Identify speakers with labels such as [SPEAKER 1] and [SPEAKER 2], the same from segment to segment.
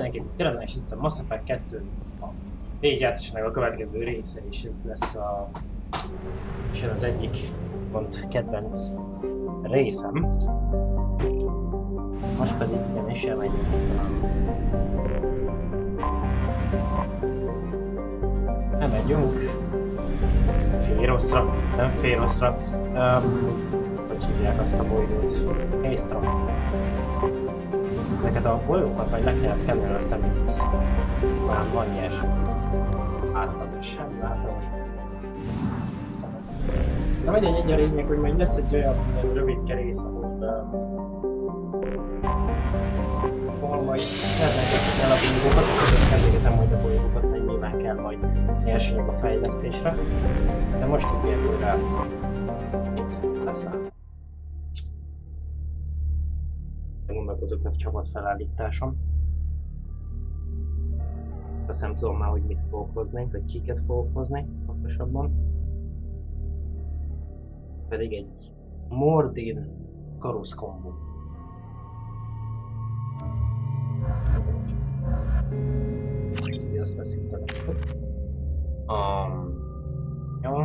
[SPEAKER 1] mindenkit, tényleg is itt a Mass Effect 2 a végigjátszásnak a következő része, és ez lesz és az egyik pont kedvenc részem. Most pedig igenis elmegyünk. Elmegyünk Féroszra, nem Féroszra, hogy hívják azt a bolygót? Észtra. Ezeket a bolygókat majd le kell szkennelni a szemét. Talán van ilyesmi. Átlagos, ez átlagos. Na mindegy, egy a lényeg, hogy majd lesz egy olyan rövid rész, ahol majd szkennelgetni kell a bolygókat, és szkennelgetem majd a bolygókat, mert nyilván kell majd nyersanyag a fejlesztésre. De most így egyelőre itt leszáll. Gondolkozok a csapat felállításom. Azt nem tudom már, hogy mit fogok hozni, vagy kiket fogok hozni pontosabban. Pedig egy Mordin Karusz kombó. Ez ugye azt veszik tőle. Jó.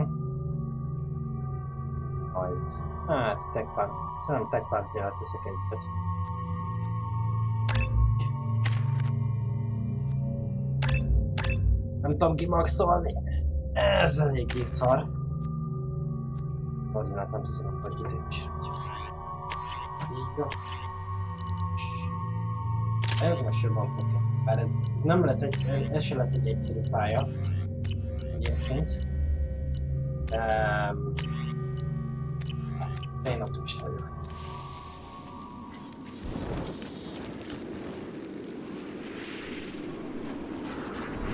[SPEAKER 1] Majd. Hát, szerintem tech-páncéllal teszek egyet. Nem tudom kimaxolni. Ez eléggé szar. Koordinát nem teszem, akkor kitépésre. Így van. Ez most jobban fog kell. Bár ez nem lesz egyszerű, ez sem lesz egy egyszerű pálya. Egyébként. Én optimista vagyok.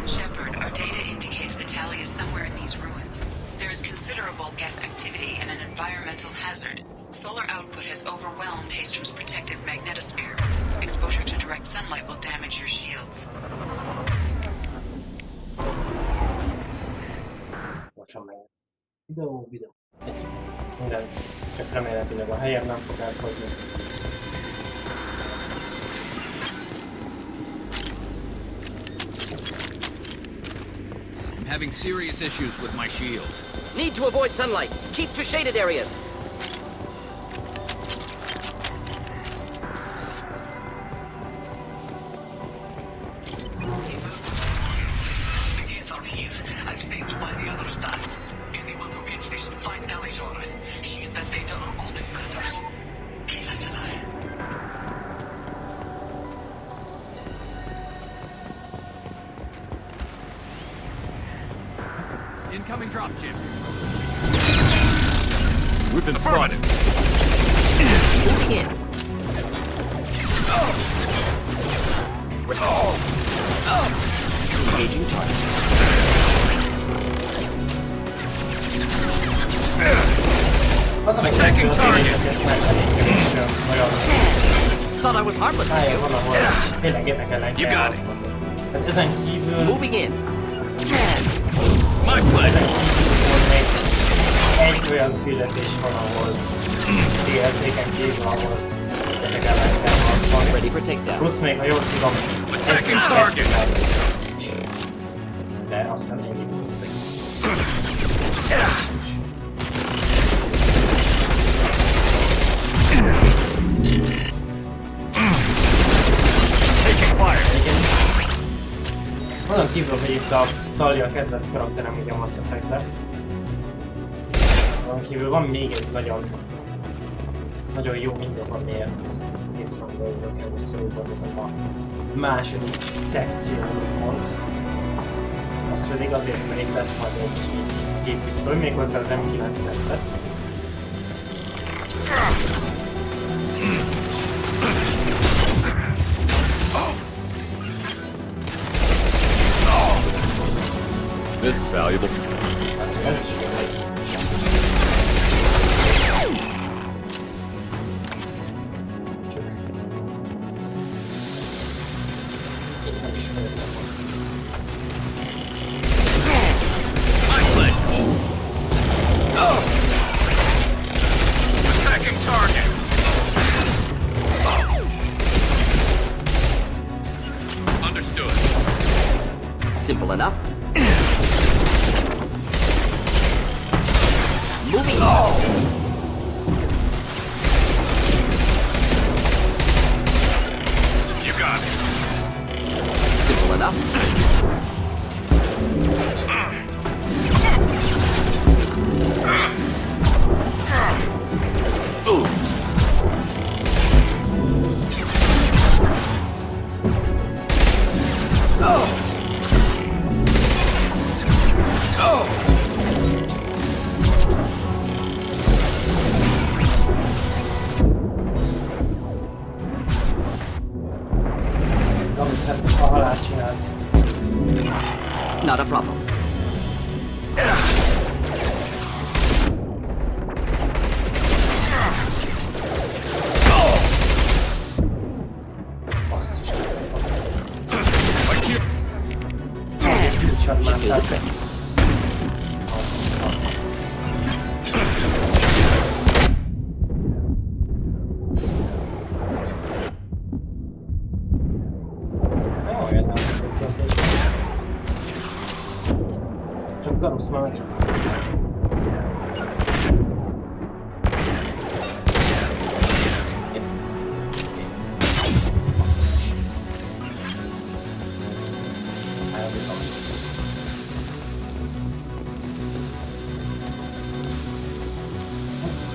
[SPEAKER 2] Shepard, our data indicates that Tali is somewhere in these ruins. There is considerable geth activity and an environmental hazard. Solar output has overwhelmed Hastrom's protective magnetosphere. Exposure to direct sunlight will damage your shields.
[SPEAKER 1] Mocsom meg. Videó. Egy. Minden. Csak remélhetőleg a helyem nem fog elfogyni.
[SPEAKER 3] I'm having serious issues with my shields.
[SPEAKER 4] Need to avoid sunlight. Keep to shaded areas.
[SPEAKER 5] The Geth are here. I've stayed by the other staff. Anyone who gets this, find Tali's aura. She and that data are all that matters. Kill us alive.
[SPEAKER 3] Incoming dropship. We've been spotted.
[SPEAKER 4] Moving in. Engaging target.
[SPEAKER 1] Az a megkezdő az érdekes, mert elég kevés olyan
[SPEAKER 4] Thought I was harmless to
[SPEAKER 1] pálya
[SPEAKER 4] you.
[SPEAKER 1] van, ahol tényleg getek ellen kell harcolni. Tehát ezen kívül...
[SPEAKER 4] Moving in.
[SPEAKER 3] My pleasure.
[SPEAKER 1] Egy olyan küldetés van, ahol DLC-ken kívül, ahol getek ellen kell harcolni.
[SPEAKER 4] Ready for takedown.
[SPEAKER 1] Plusz még, ha jól tudom,
[SPEAKER 3] Attacking target.
[SPEAKER 1] de aztán ennyi volt az egész.
[SPEAKER 3] Taking fire.
[SPEAKER 1] Onnan kívül, hogy itt a Tali a kedvenc karakterem ugye a Mass Effect-ben. Onnan kívül van még egy nagyon jó indok, amiért visszahangolódok előszörúban ezen a második szekció, úgymond. Az pedig azért, mert itt lesz majd egy géppisztoly, méghozzá az M9 Tempest.
[SPEAKER 3] This is valuable.
[SPEAKER 1] Ez is jó egy. Csak... Én nem ismerem.
[SPEAKER 3] My pleasure. Attacking target. Understood.
[SPEAKER 4] Simple enough. Moving on.
[SPEAKER 3] You got it.
[SPEAKER 4] Simple enough. Ooh.
[SPEAKER 1] Gamus, hát a halált csinálsz.
[SPEAKER 4] Not a problem.
[SPEAKER 1] Basszus. Gyújtsad már, tehát. Olyan nem történt. Csak Gamus már megint szól. Basszus. Elbírom.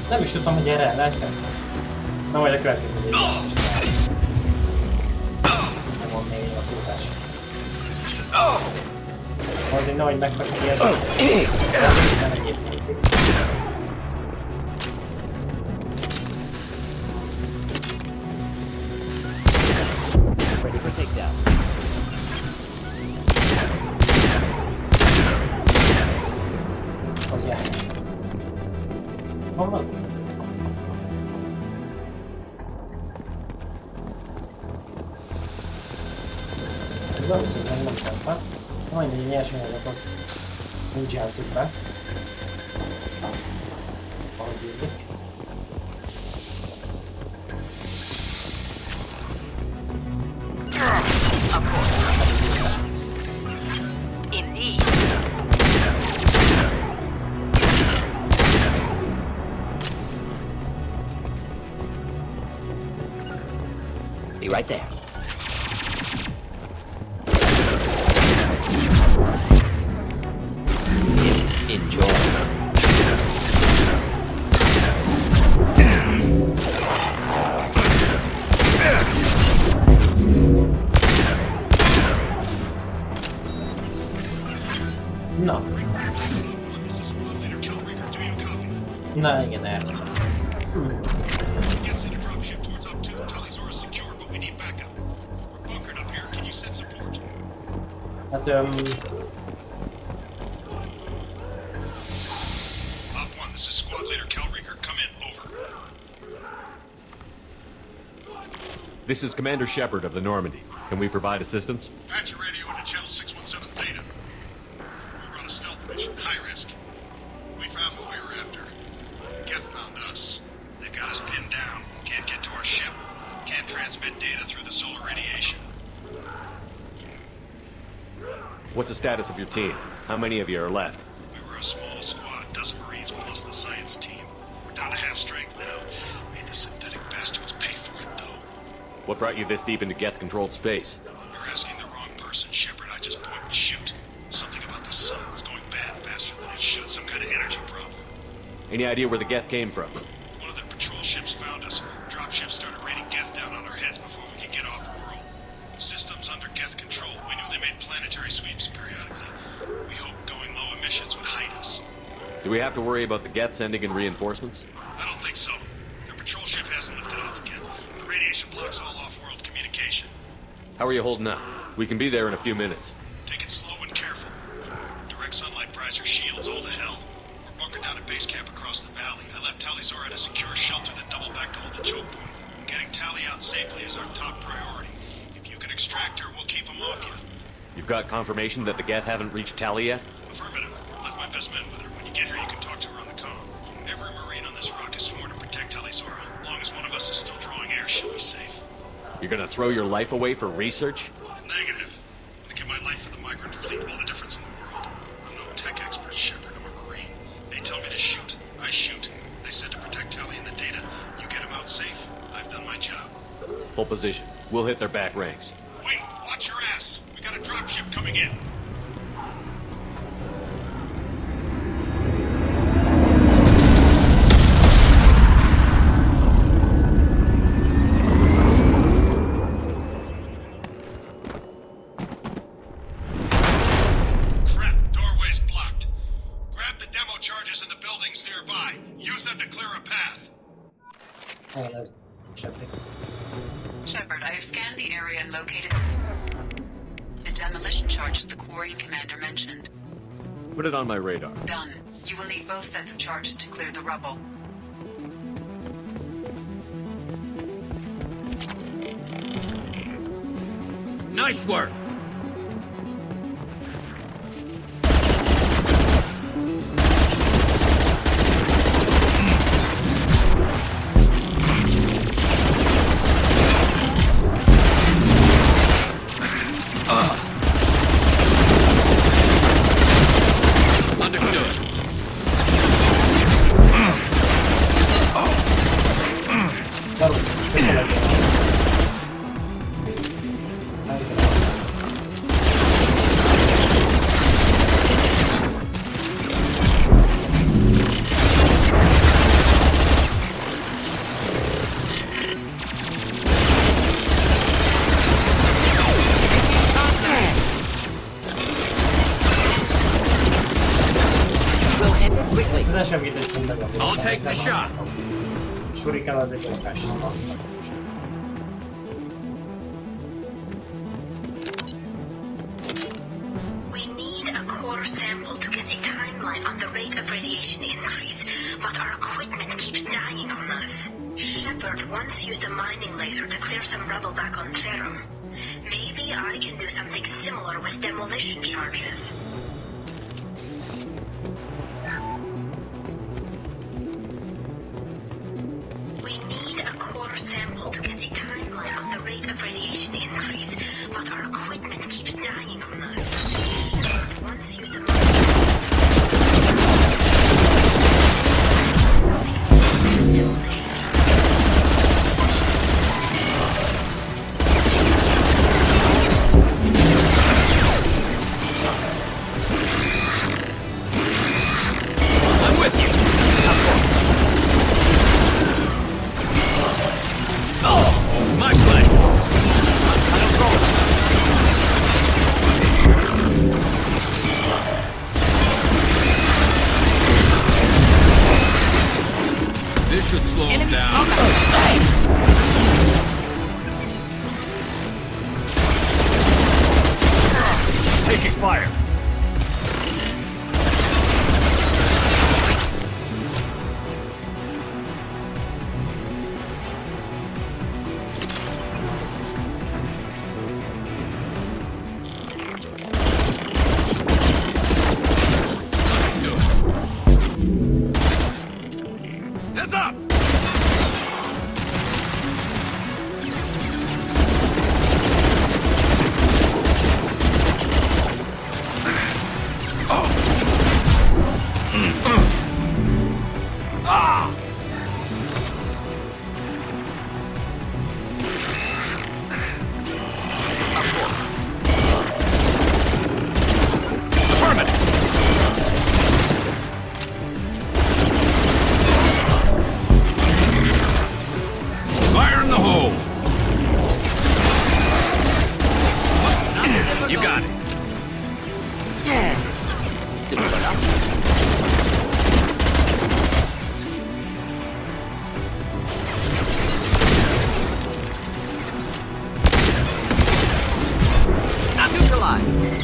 [SPEAKER 1] Nem is tudtam, hogy erre el lehet tenni. Na majd a következő végén is találjuk. Nem van még a kódás. Majd egy nagy megfeküdt ilyet. Nem egyébként szép.
[SPEAKER 4] Ready for takedown.
[SPEAKER 1] Hogy jár? Hol van? Gamus az meg nem tette. Majd egy nyersanyagot azt úgy játsszuk be. Ahogy illik.
[SPEAKER 6] Of course. Indeed.
[SPEAKER 4] Be right there. Enjoy.
[SPEAKER 1] Na. Na igen, eltudsz.
[SPEAKER 7] Get in a dropship towards up 2. Tali's Aura is secure, but we need backup. We're bunkered up here. Can you send support?
[SPEAKER 1] Hát
[SPEAKER 7] Op 1, this is Squad Leader Calreaker. Come in. Over.
[SPEAKER 8] This is Commander Shepard of the Normandy. Can we provide assistance?
[SPEAKER 7] Patch your radio into Channel 617 Theta. We're on a stealth mission. High risk. We found what we were after. Geth found us. They've got us pinned down. Can't get to our ship. Can't transmit data through the solar radiation.
[SPEAKER 8] What's the status of your team? How many of you are left?
[SPEAKER 7] We were a small squad, a dozen Marines plus the science team. We're down to half strength now. Made the synthetic bastards pay for it, though.
[SPEAKER 8] What brought you this deep into Geth-controlled space?
[SPEAKER 7] You're asking the wrong person, Shepard. I just point and shoot. Something about the sun. It's going bad faster than it should. Some kind of energy problem.
[SPEAKER 8] Any idea where the Geth came from?
[SPEAKER 7] One of the patrol ships found us. Dropships started raining Geth down on our heads before we could get off world. Systems under Geth control. We knew they made planetary sweeps periodically. We hoped going low emissions would hide us.
[SPEAKER 8] Do we have to worry about the Geth sending in reinforcements?
[SPEAKER 7] I don't think so. The patrol ship hasn't lifted off yet. The radiation blocks all off-world communication.
[SPEAKER 8] How are you holding up? We can be there in a few minutes.
[SPEAKER 7] Take it slow and careful. Direct sunlight fries your shields all to hell. We're bunkered down at base camp across the valley. I left Tali's Aura at a secure shelter that doubled back to hold the choke point. Getting Tali out safely is our top priority. If you can extract her, we'll keep them off you.
[SPEAKER 8] You've got confirmation that the Geth haven't reached Tali yet?
[SPEAKER 7] Affirmative. Left my best men with her. When you get here, you can talk to her on the comm. Every Marine on this rock is sworn to protect Tali's Aura. As long as one of us is still drawing air, she'll be safe.
[SPEAKER 8] You're gonna throw your life away for research?
[SPEAKER 7] Negative.
[SPEAKER 8] position. We'll hit their back ranks.
[SPEAKER 7] Wait, watch your ass. We got a dropship coming in. Crap, doorway's blocked. Grab the demo charges in the buildings nearby. Use them to clear a path.
[SPEAKER 1] Oh, ez Shepard.
[SPEAKER 2] Shepard, I have scanned the area and located the demolition charges the quarry commander mentioned.
[SPEAKER 8] Put it on my radar.
[SPEAKER 2] Done. You will need both sets of charges to clear the rubble.
[SPEAKER 3] Nice work!
[SPEAKER 2] Understood.
[SPEAKER 1] Varus, köszönöm. Ez
[SPEAKER 4] We'll end it quickly.
[SPEAKER 1] az eseményét hogy megadom.
[SPEAKER 3] I'll take the shot.
[SPEAKER 1] Shuriken az egy lakás lassan.
[SPEAKER 9] We need a core sample to get a timeline on the rate of radiation increase, but our equipment keeps dying on us. Shepard once used a mining laser to clear some rubble back on Therum. Maybe I can do something similar with demolition charges. We need a core sample to get a timeline on the rate of radiation increase, but our equipment keeps dying on us. Shepard once used a
[SPEAKER 3] I'm with you! Oh, my pleasure! This should slow him down. Taking fire. Heads up! Fire in the hole! You got it.
[SPEAKER 4] Simple enough. Not neutralized.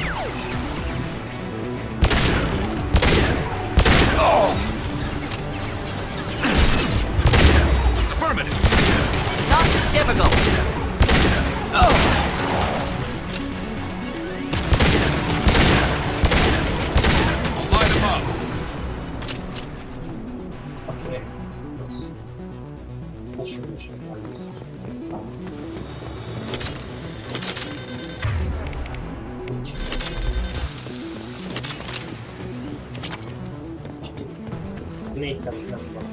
[SPEAKER 3] Affirmative.
[SPEAKER 4] Not difficult.
[SPEAKER 3] I'll light him up.
[SPEAKER 1] Oké. Most sűrűség van vissza. Nincs. 400 nem van.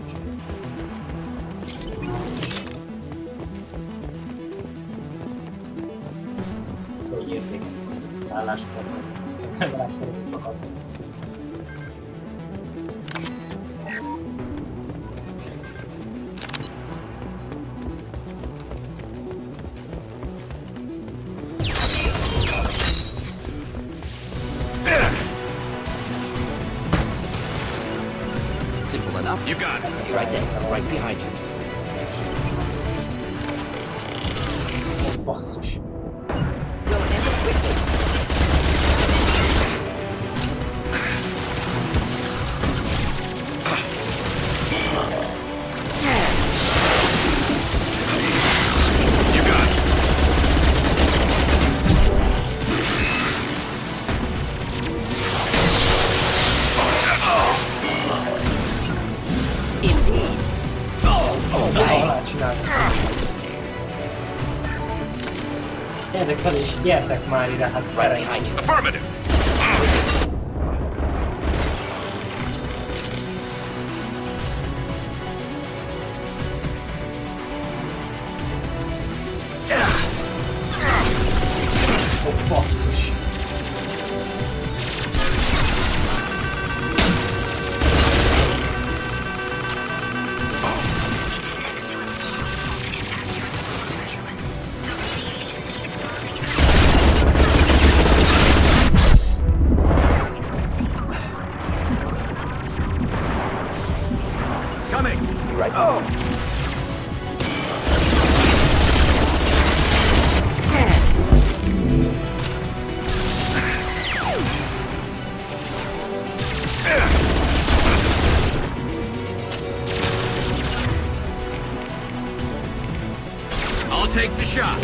[SPEAKER 1] érzékeny álláspontot. Legalább körülbelül kaptam.
[SPEAKER 4] Simple enough.
[SPEAKER 3] You got it.
[SPEAKER 4] You're right there, right behind you.
[SPEAKER 1] Basszus.
[SPEAKER 4] We'll end it quickly.
[SPEAKER 3] You got it.
[SPEAKER 4] Indeed.
[SPEAKER 1] Alá csináltam. Gyertek fel és gyertek már ide, hát szerencsét.
[SPEAKER 3] Affirmative.
[SPEAKER 1] Ó, basszus.
[SPEAKER 3] Coming.
[SPEAKER 4] Be right there.
[SPEAKER 3] I'll take the shot.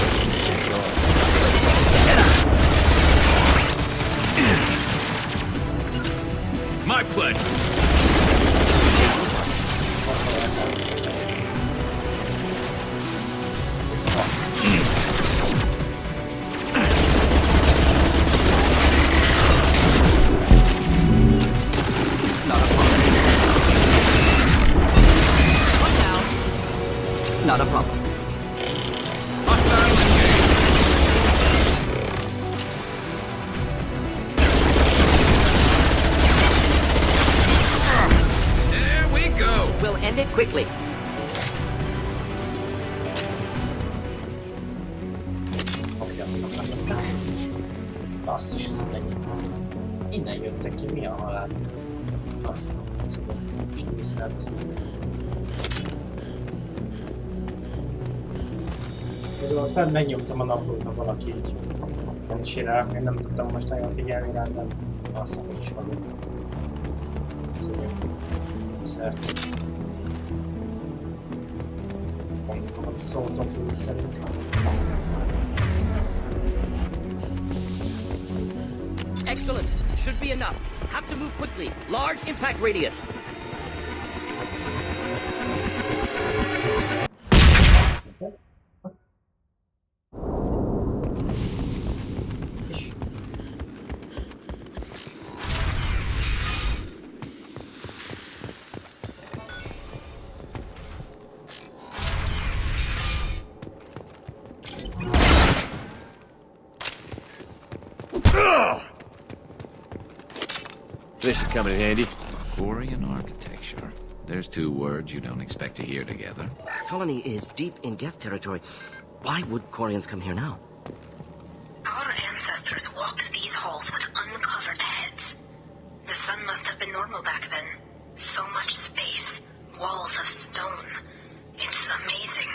[SPEAKER 3] My pleasure.
[SPEAKER 4] Not a problem.
[SPEAKER 3] Hostile engaged. There we go.
[SPEAKER 4] We'll end it quickly.
[SPEAKER 1] Oké, azt mondták. Basszus, ez mennyi. Innen jöttek ki, mi a halál? Most nem viszont. Ezzel ott fenn megnyomtam a naplót, ha valaki így nem csinál, én nem tudtam most nagyon figyelni rá, de azt hiszem, hogy is vagyok. Szert. Mondjuk, hogy szót a fő szerint.
[SPEAKER 4] Excellent. Should be enough. Have to move quickly. Large impact radius.
[SPEAKER 1] What? Ish.
[SPEAKER 8] This should come in handy.
[SPEAKER 6] Quarian architecture. There's two words you don't expect to hear together.
[SPEAKER 10] Colony is deep in Geth territory. Why would Quarians come here now?
[SPEAKER 9] Our ancestors walked these halls with uncovered heads. The sun must have been normal back then. So much space, walls of stone. It's amazing.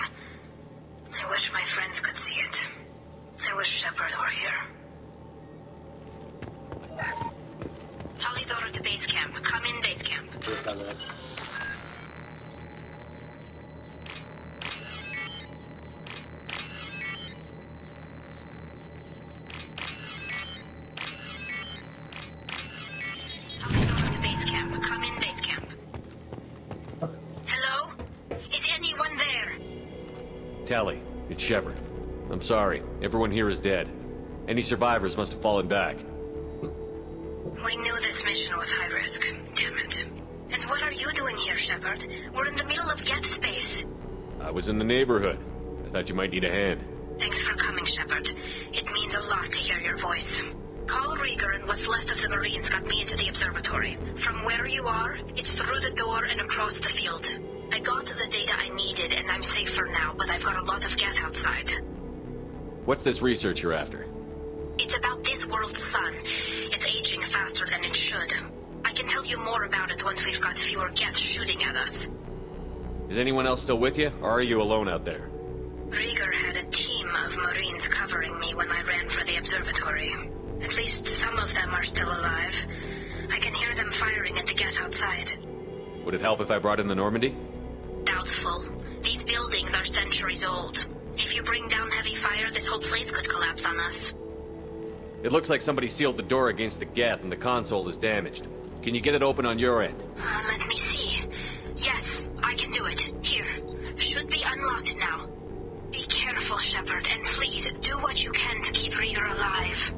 [SPEAKER 9] I wish my friends could see it. I wish Shepard were here. Tali's order to base camp. Come in, base camp. Tali's order to base camp. Come in, base camp. Hello? Is anyone there?
[SPEAKER 8] Tali, it's Shepard. I'm sorry. Everyone here is dead. Any survivors must have fallen back.
[SPEAKER 9] We knew this mission was high risk. Damn it. And what are you doing here, Shepard? We're in the middle of Geth space.
[SPEAKER 8] I was in the neighborhood. I thought you might need a hand.
[SPEAKER 9] Thanks for coming, Shepard. It means a lot to hear your voice. Call Rieger and what's left of the Marines got me into the observatory. From where you are, it's through the door and across the field. I got the data I needed and I'm safe for now, but I've got a lot of geth outside.
[SPEAKER 8] What's this research you're after?
[SPEAKER 9] It's about this world's sun. It's aging faster than it should. I can tell you more about it once we've got fewer geth shooting at us.
[SPEAKER 8] Is anyone else still with you, or are you alone out there?
[SPEAKER 9] Rieger had a team of Marines covering me when I ran for the observatory. At least some of them are still alive. I can hear them firing at the geth outside.
[SPEAKER 8] Would it help if I brought in the Normandy?
[SPEAKER 9] Doubtful. These buildings are centuries old. If you bring down heavy fire, this whole place could collapse on us.
[SPEAKER 8] It looks like somebody sealed the door against the geth and the console is damaged. Can you get it open on your end?
[SPEAKER 9] Let me see. Yes, I can do it. Here. Should be unlocked now. Be careful, Shepard, and please do what you can to keep Rieger alive.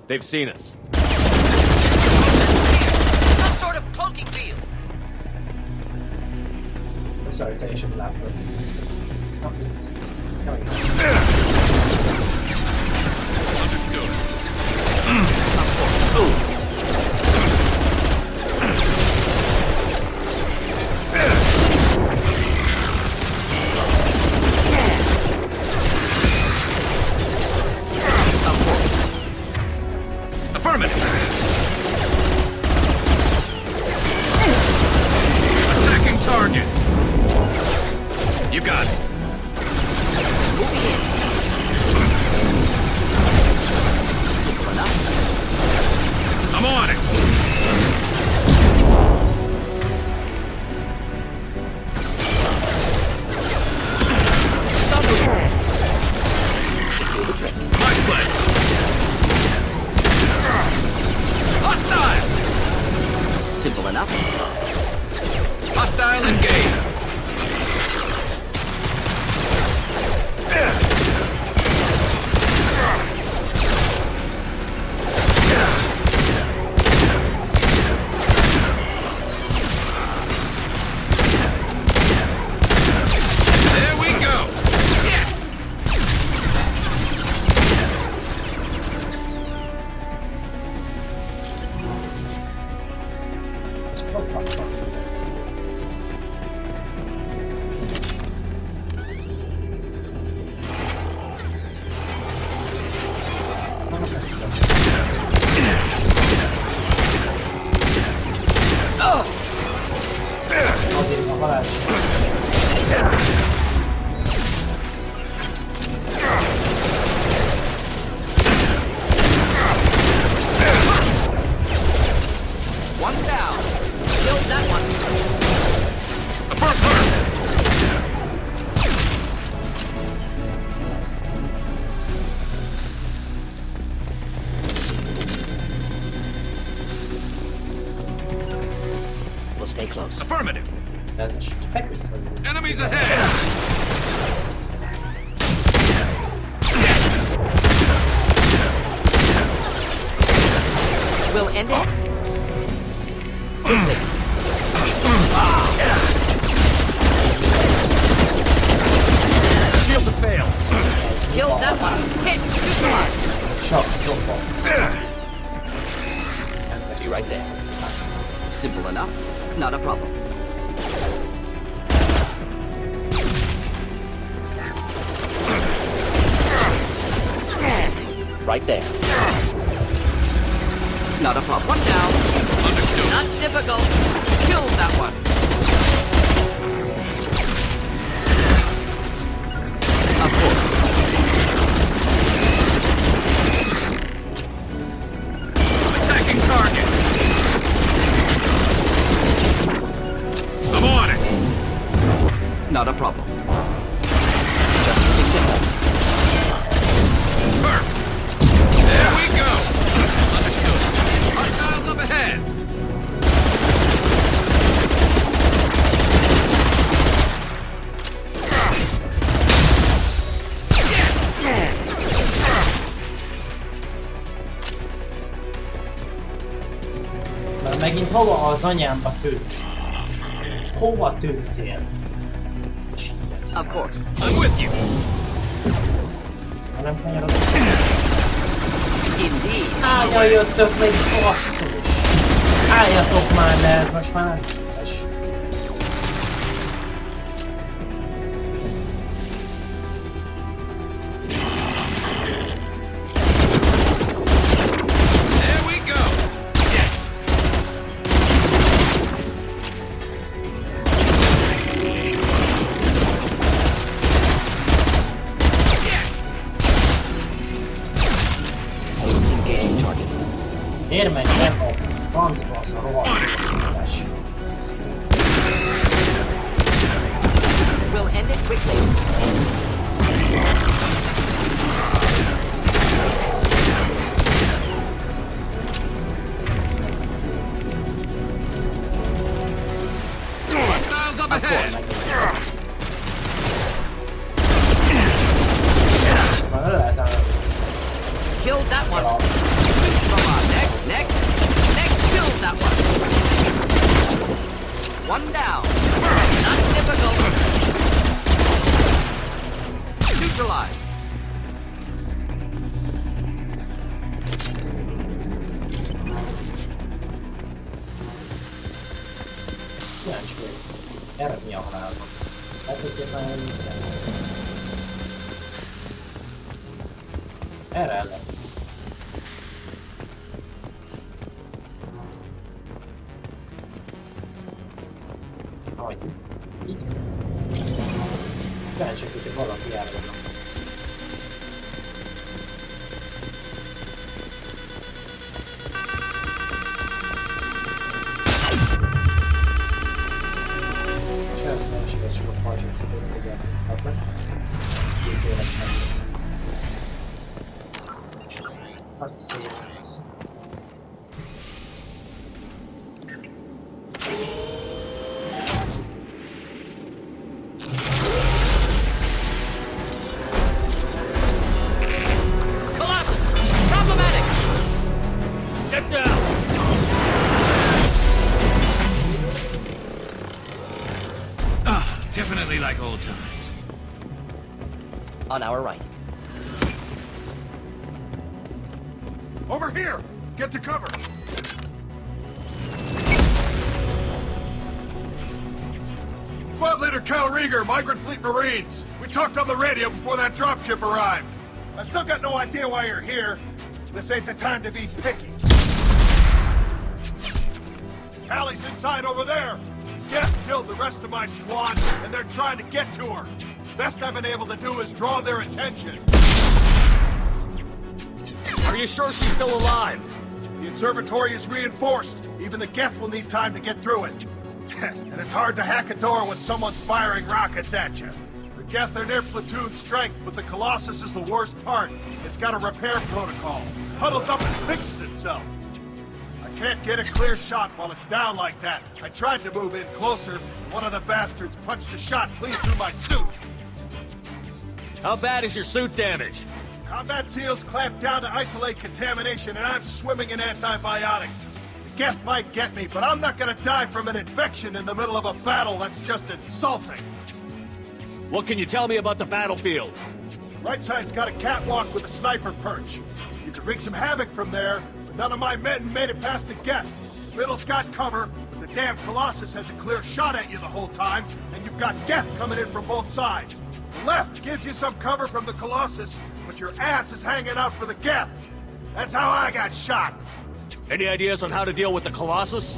[SPEAKER 8] They've seen us.
[SPEAKER 4] Some sort of cloaking field.
[SPEAKER 1] I'm sorry, I should laugh for oh, it's coming.
[SPEAKER 3] Affirmative. Attacking target. You got it.
[SPEAKER 4] Moving in. Simple enough.
[SPEAKER 3] I'm on it.
[SPEAKER 4] Do the trick.
[SPEAKER 3] My play. Hostile.
[SPEAKER 4] Simple enough.
[SPEAKER 3] Hostile engaged. There we go.
[SPEAKER 1] It's probably not fun to do this. A halálcsánc.
[SPEAKER 4] One down. Killed that one.
[SPEAKER 3] Affirmative.
[SPEAKER 10] We'll stay close.
[SPEAKER 3] Affirmative.
[SPEAKER 1] Das ist Factory von
[SPEAKER 3] Enemies ahead.
[SPEAKER 4] We'll end it. Quickly.
[SPEAKER 3] Shield to fail.
[SPEAKER 4] Killed that one. Hit. Neutralized.
[SPEAKER 1] Shock Soulbots.
[SPEAKER 4] Be right there. Simple enough. Not a problem. Right there. Not a problem. One down.
[SPEAKER 3] Understood.
[SPEAKER 4] Not difficult. Killed that one. Of course.
[SPEAKER 3] Attacking target. I'm on it.
[SPEAKER 4] Not a problem.
[SPEAKER 3] Perfect. There we go. Understood. Hostiles up ahead.
[SPEAKER 1] Megint hova az anyámba tűnt? Hova tűntél?
[SPEAKER 4] Of course.
[SPEAKER 3] I'm with you.
[SPEAKER 1] Ha nem kanyarodok.
[SPEAKER 4] Indeed.
[SPEAKER 1] Hányan jöttök még, basszus? Álljatok már le, ez most már vicces.
[SPEAKER 3] There we go. Yes.
[SPEAKER 10] Engaging target.
[SPEAKER 1] Miért megy le a francba az a rohadt készítés?
[SPEAKER 4] We'll end it quickly.
[SPEAKER 3] Hostiles up ahead.
[SPEAKER 1] Most már le lehet állni.
[SPEAKER 4] Killed that one. Come on, next. Killed that one. One down. Not difficult. Neutralized.
[SPEAKER 1] Kíváncsi vagyok. Erre mi a halálban? Lehet, hogy éppen erre ellen. Ahogy így. Kíváncsi vagyok, hogy valaki járulnak. Ez nem sikerült, csak a fajsú szépen fogja azt kapni. 10 évesen. Nagy szép.
[SPEAKER 4] Colossus! Problematic! Get down!
[SPEAKER 3] Definitely like old times.
[SPEAKER 4] On our right.
[SPEAKER 7] Over here! Get to cover! Squad Leader Cal Rieger, Migrant Fleet Marines. We talked on the radio before that dropship arrived. I still got no idea why you're here. This ain't the time to be picky. Tali's inside over there. Jeff killed the rest of my squad, and they're trying to get to her. Best I've been able to do is draw their attention.
[SPEAKER 8] Are you sure she's still alive?
[SPEAKER 7] The observatory is reinforced. Even the Geth will need time to get through it. And it's hard to hack a door when someone's firing rockets at you. The Geth are near platoon strength, but the Colossus is the worst part. It's got a repair protocol. Huddles up and fixes itself. I can't get a clear shot while it's down like that. I tried to move in closer, and one of the bastards punched a shot clean through my suit.
[SPEAKER 8] How bad is your suit damaged?
[SPEAKER 7] Combat seals clamp down to isolate contamination, and I'm swimming in antibiotics. The Geth might get me, but I'm not gonna die from an infection in the middle of a battle. That's just insulting.
[SPEAKER 8] What can you tell me about the battlefield?
[SPEAKER 7] Right side's got a catwalk with a sniper perch. You could wreak some havoc from there, but none of my men made it past the Geth. Middle's got cover, but the damn Colossus has a clear shot at you the whole time, and you've got Geth coming in from both sides. The left gives you some cover from the Colossus, but your ass is hanging out for the Geth. That's how I got shot.
[SPEAKER 8] Any ideas on how to deal with the Colossus?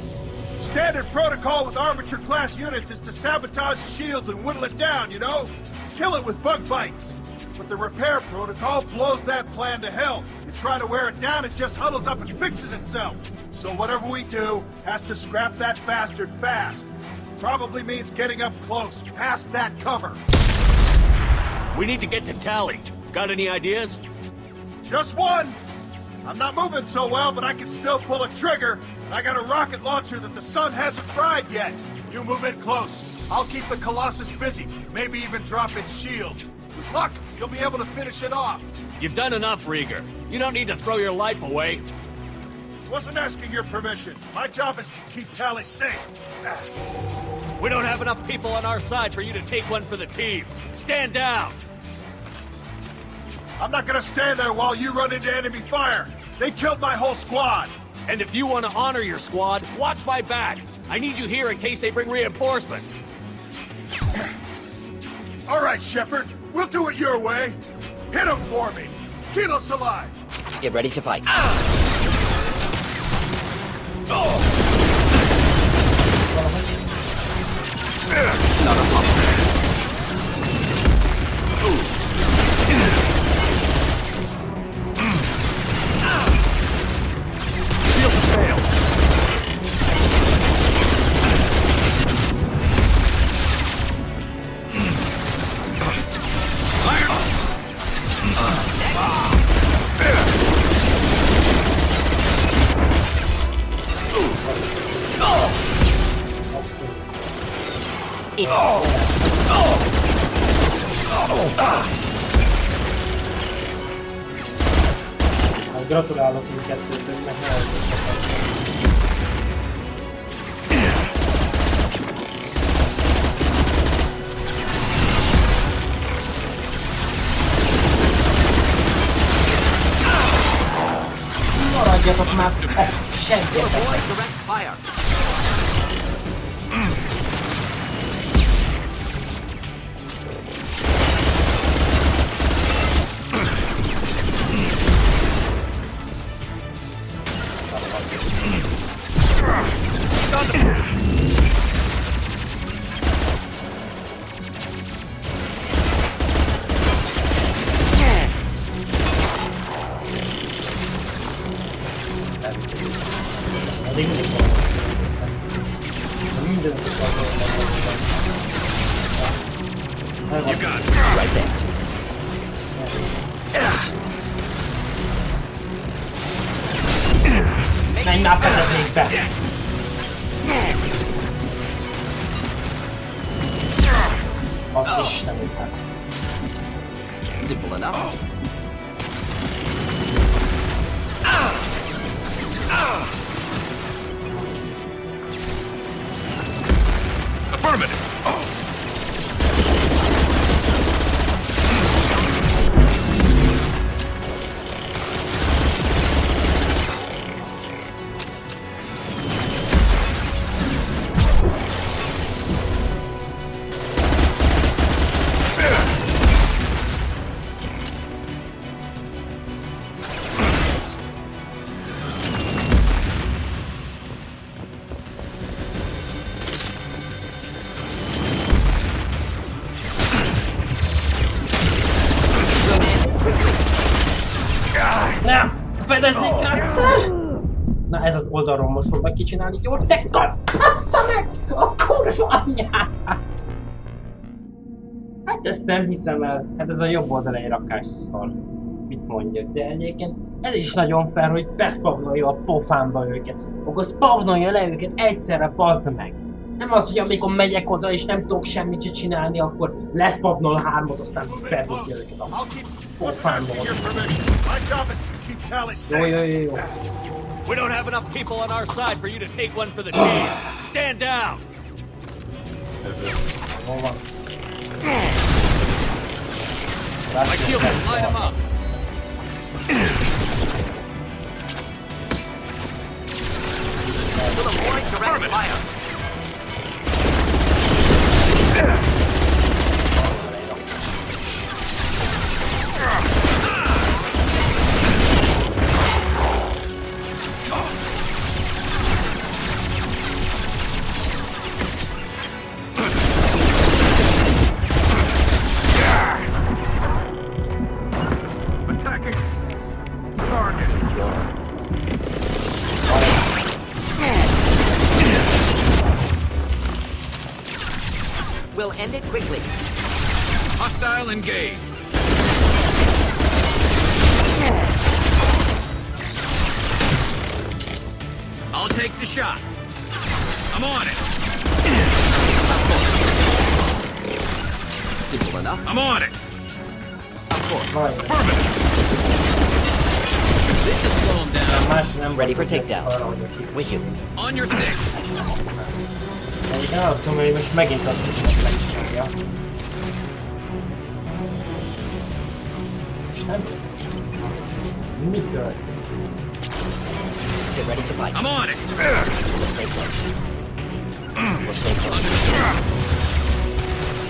[SPEAKER 7] Standard protocol with armature-class units is to sabotage the shields and whittle it down, you know? Kill it with bug bites. But the repair protocol blows that plan to hell. You try to wear it down, it just huddles up and fixes itself. So whatever we do has to scrap that bastard fast. Probably means getting up close, past that cover.
[SPEAKER 8] We need to get to Tali. Got any ideas?
[SPEAKER 7] Just one! I'm not moving so well, but I can still pull a trigger. I got a rocket launcher that the sun hasn't fried yet. You move in close. I'll keep the Colossus busy, maybe even drop its shields. With luck, you'll be able to finish it off.
[SPEAKER 8] You've done enough, Rieger. You don't need to throw your life away.
[SPEAKER 7] Wasn't asking your permission. My job is to keep Tali safe.
[SPEAKER 8] We don't have enough people on our side for you to take one for the team. Stand down!
[SPEAKER 7] I'm not gonna stand there while you run into enemy fire. They killed my whole squad.
[SPEAKER 8] And if you want to honor your squad, watch my back. I need you here in case they bring reinforcements.
[SPEAKER 7] All right, Shepard. We'll do it your way. Hit him for me. Keep us alive.
[SPEAKER 10] Get ready to fight.
[SPEAKER 4] Not a problem.
[SPEAKER 8] Shield failed.
[SPEAKER 1] Gratulálok mindkettőtöknek, nagyon maradjatok már a seggetek!
[SPEAKER 4] Direct fire.
[SPEAKER 10] Right there.
[SPEAKER 1] Menj már fedezékbe! Az Istenét, hát.
[SPEAKER 4] Simple enough.
[SPEAKER 7] Affirmative.
[SPEAKER 1] Nem! Végigjátszás! Na ez az oldalról most fogok kicsinálni, jó? Te bassza meg! A kurva anyját! Hát ezt nem hiszem el. Hát ez a jobb oldalai rakás szar. Mit mondjak? De egyébként ez is nagyon fair, hogy beszpavnolja a pofámba őket. Akkor spavnolja le őket egyszerre, bazd meg! Nem az, hogy amikor megyek oda és nem tudok semmit se csinálni, akkor leszpavnol hármat, aztán bedugja őket a pofámba. Jó.
[SPEAKER 8] We don't have enough people on our side for you to take one for the team. Stand down!
[SPEAKER 1] Hol van?
[SPEAKER 3] My shields, line them up.
[SPEAKER 4] To the point, direct fire. We'll end it quickly.
[SPEAKER 3] Hostile engaged. I'll take the shot. I'm on it.
[SPEAKER 4] Simple enough.
[SPEAKER 3] I'm on it.
[SPEAKER 4] Of course.
[SPEAKER 3] Affirmative. This should slow him down.
[SPEAKER 1] Más nem
[SPEAKER 10] Ready for
[SPEAKER 1] volt
[SPEAKER 10] takedown.
[SPEAKER 1] arra, hogy a
[SPEAKER 10] With you.
[SPEAKER 3] On your six.
[SPEAKER 1] Egyébként azt mondom, hogy most megint az útmat meg is nyomja. És nem mi történt?
[SPEAKER 10] Get ready to fight.
[SPEAKER 3] I'm on it.
[SPEAKER 10] We'll stay close. We'll stay close.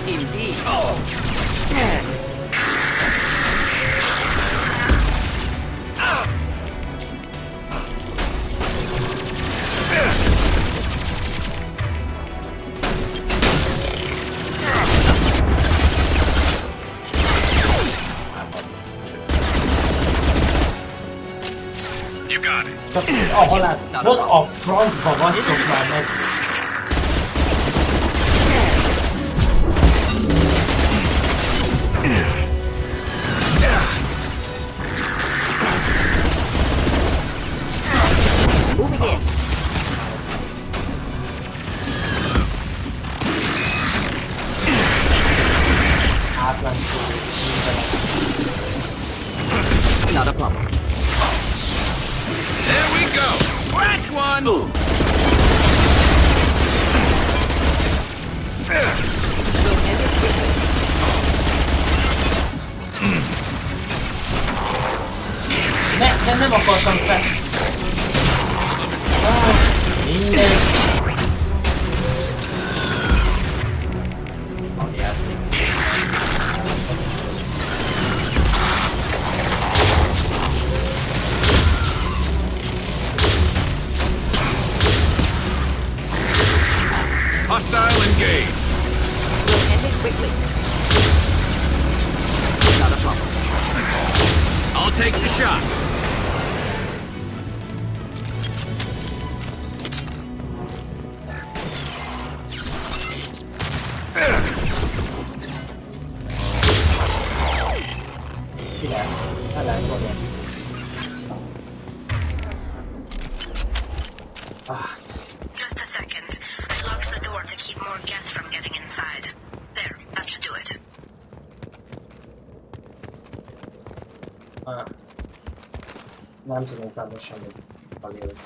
[SPEAKER 4] Indeed.
[SPEAKER 7] You got it.
[SPEAKER 1] Csak a halál, hol a francba vagytok már meg?
[SPEAKER 4] Moving in.
[SPEAKER 1] Átláncszó,
[SPEAKER 10] Not a problem.
[SPEAKER 3] There we go. Scratch one.
[SPEAKER 10] We'll end it quickly.
[SPEAKER 1] De nem akartam fel. Mindegy. Szarjáték.
[SPEAKER 3] Hostile engaged.
[SPEAKER 10] We'll end it quickly. Not a problem.
[SPEAKER 3] I'll take the shot.
[SPEAKER 1] Király. El lehet gondolni.
[SPEAKER 9] Just a second. I locked the door to keep more gas from getting inside. There, that should do it.
[SPEAKER 1] Nem tudom felni semmit. Azért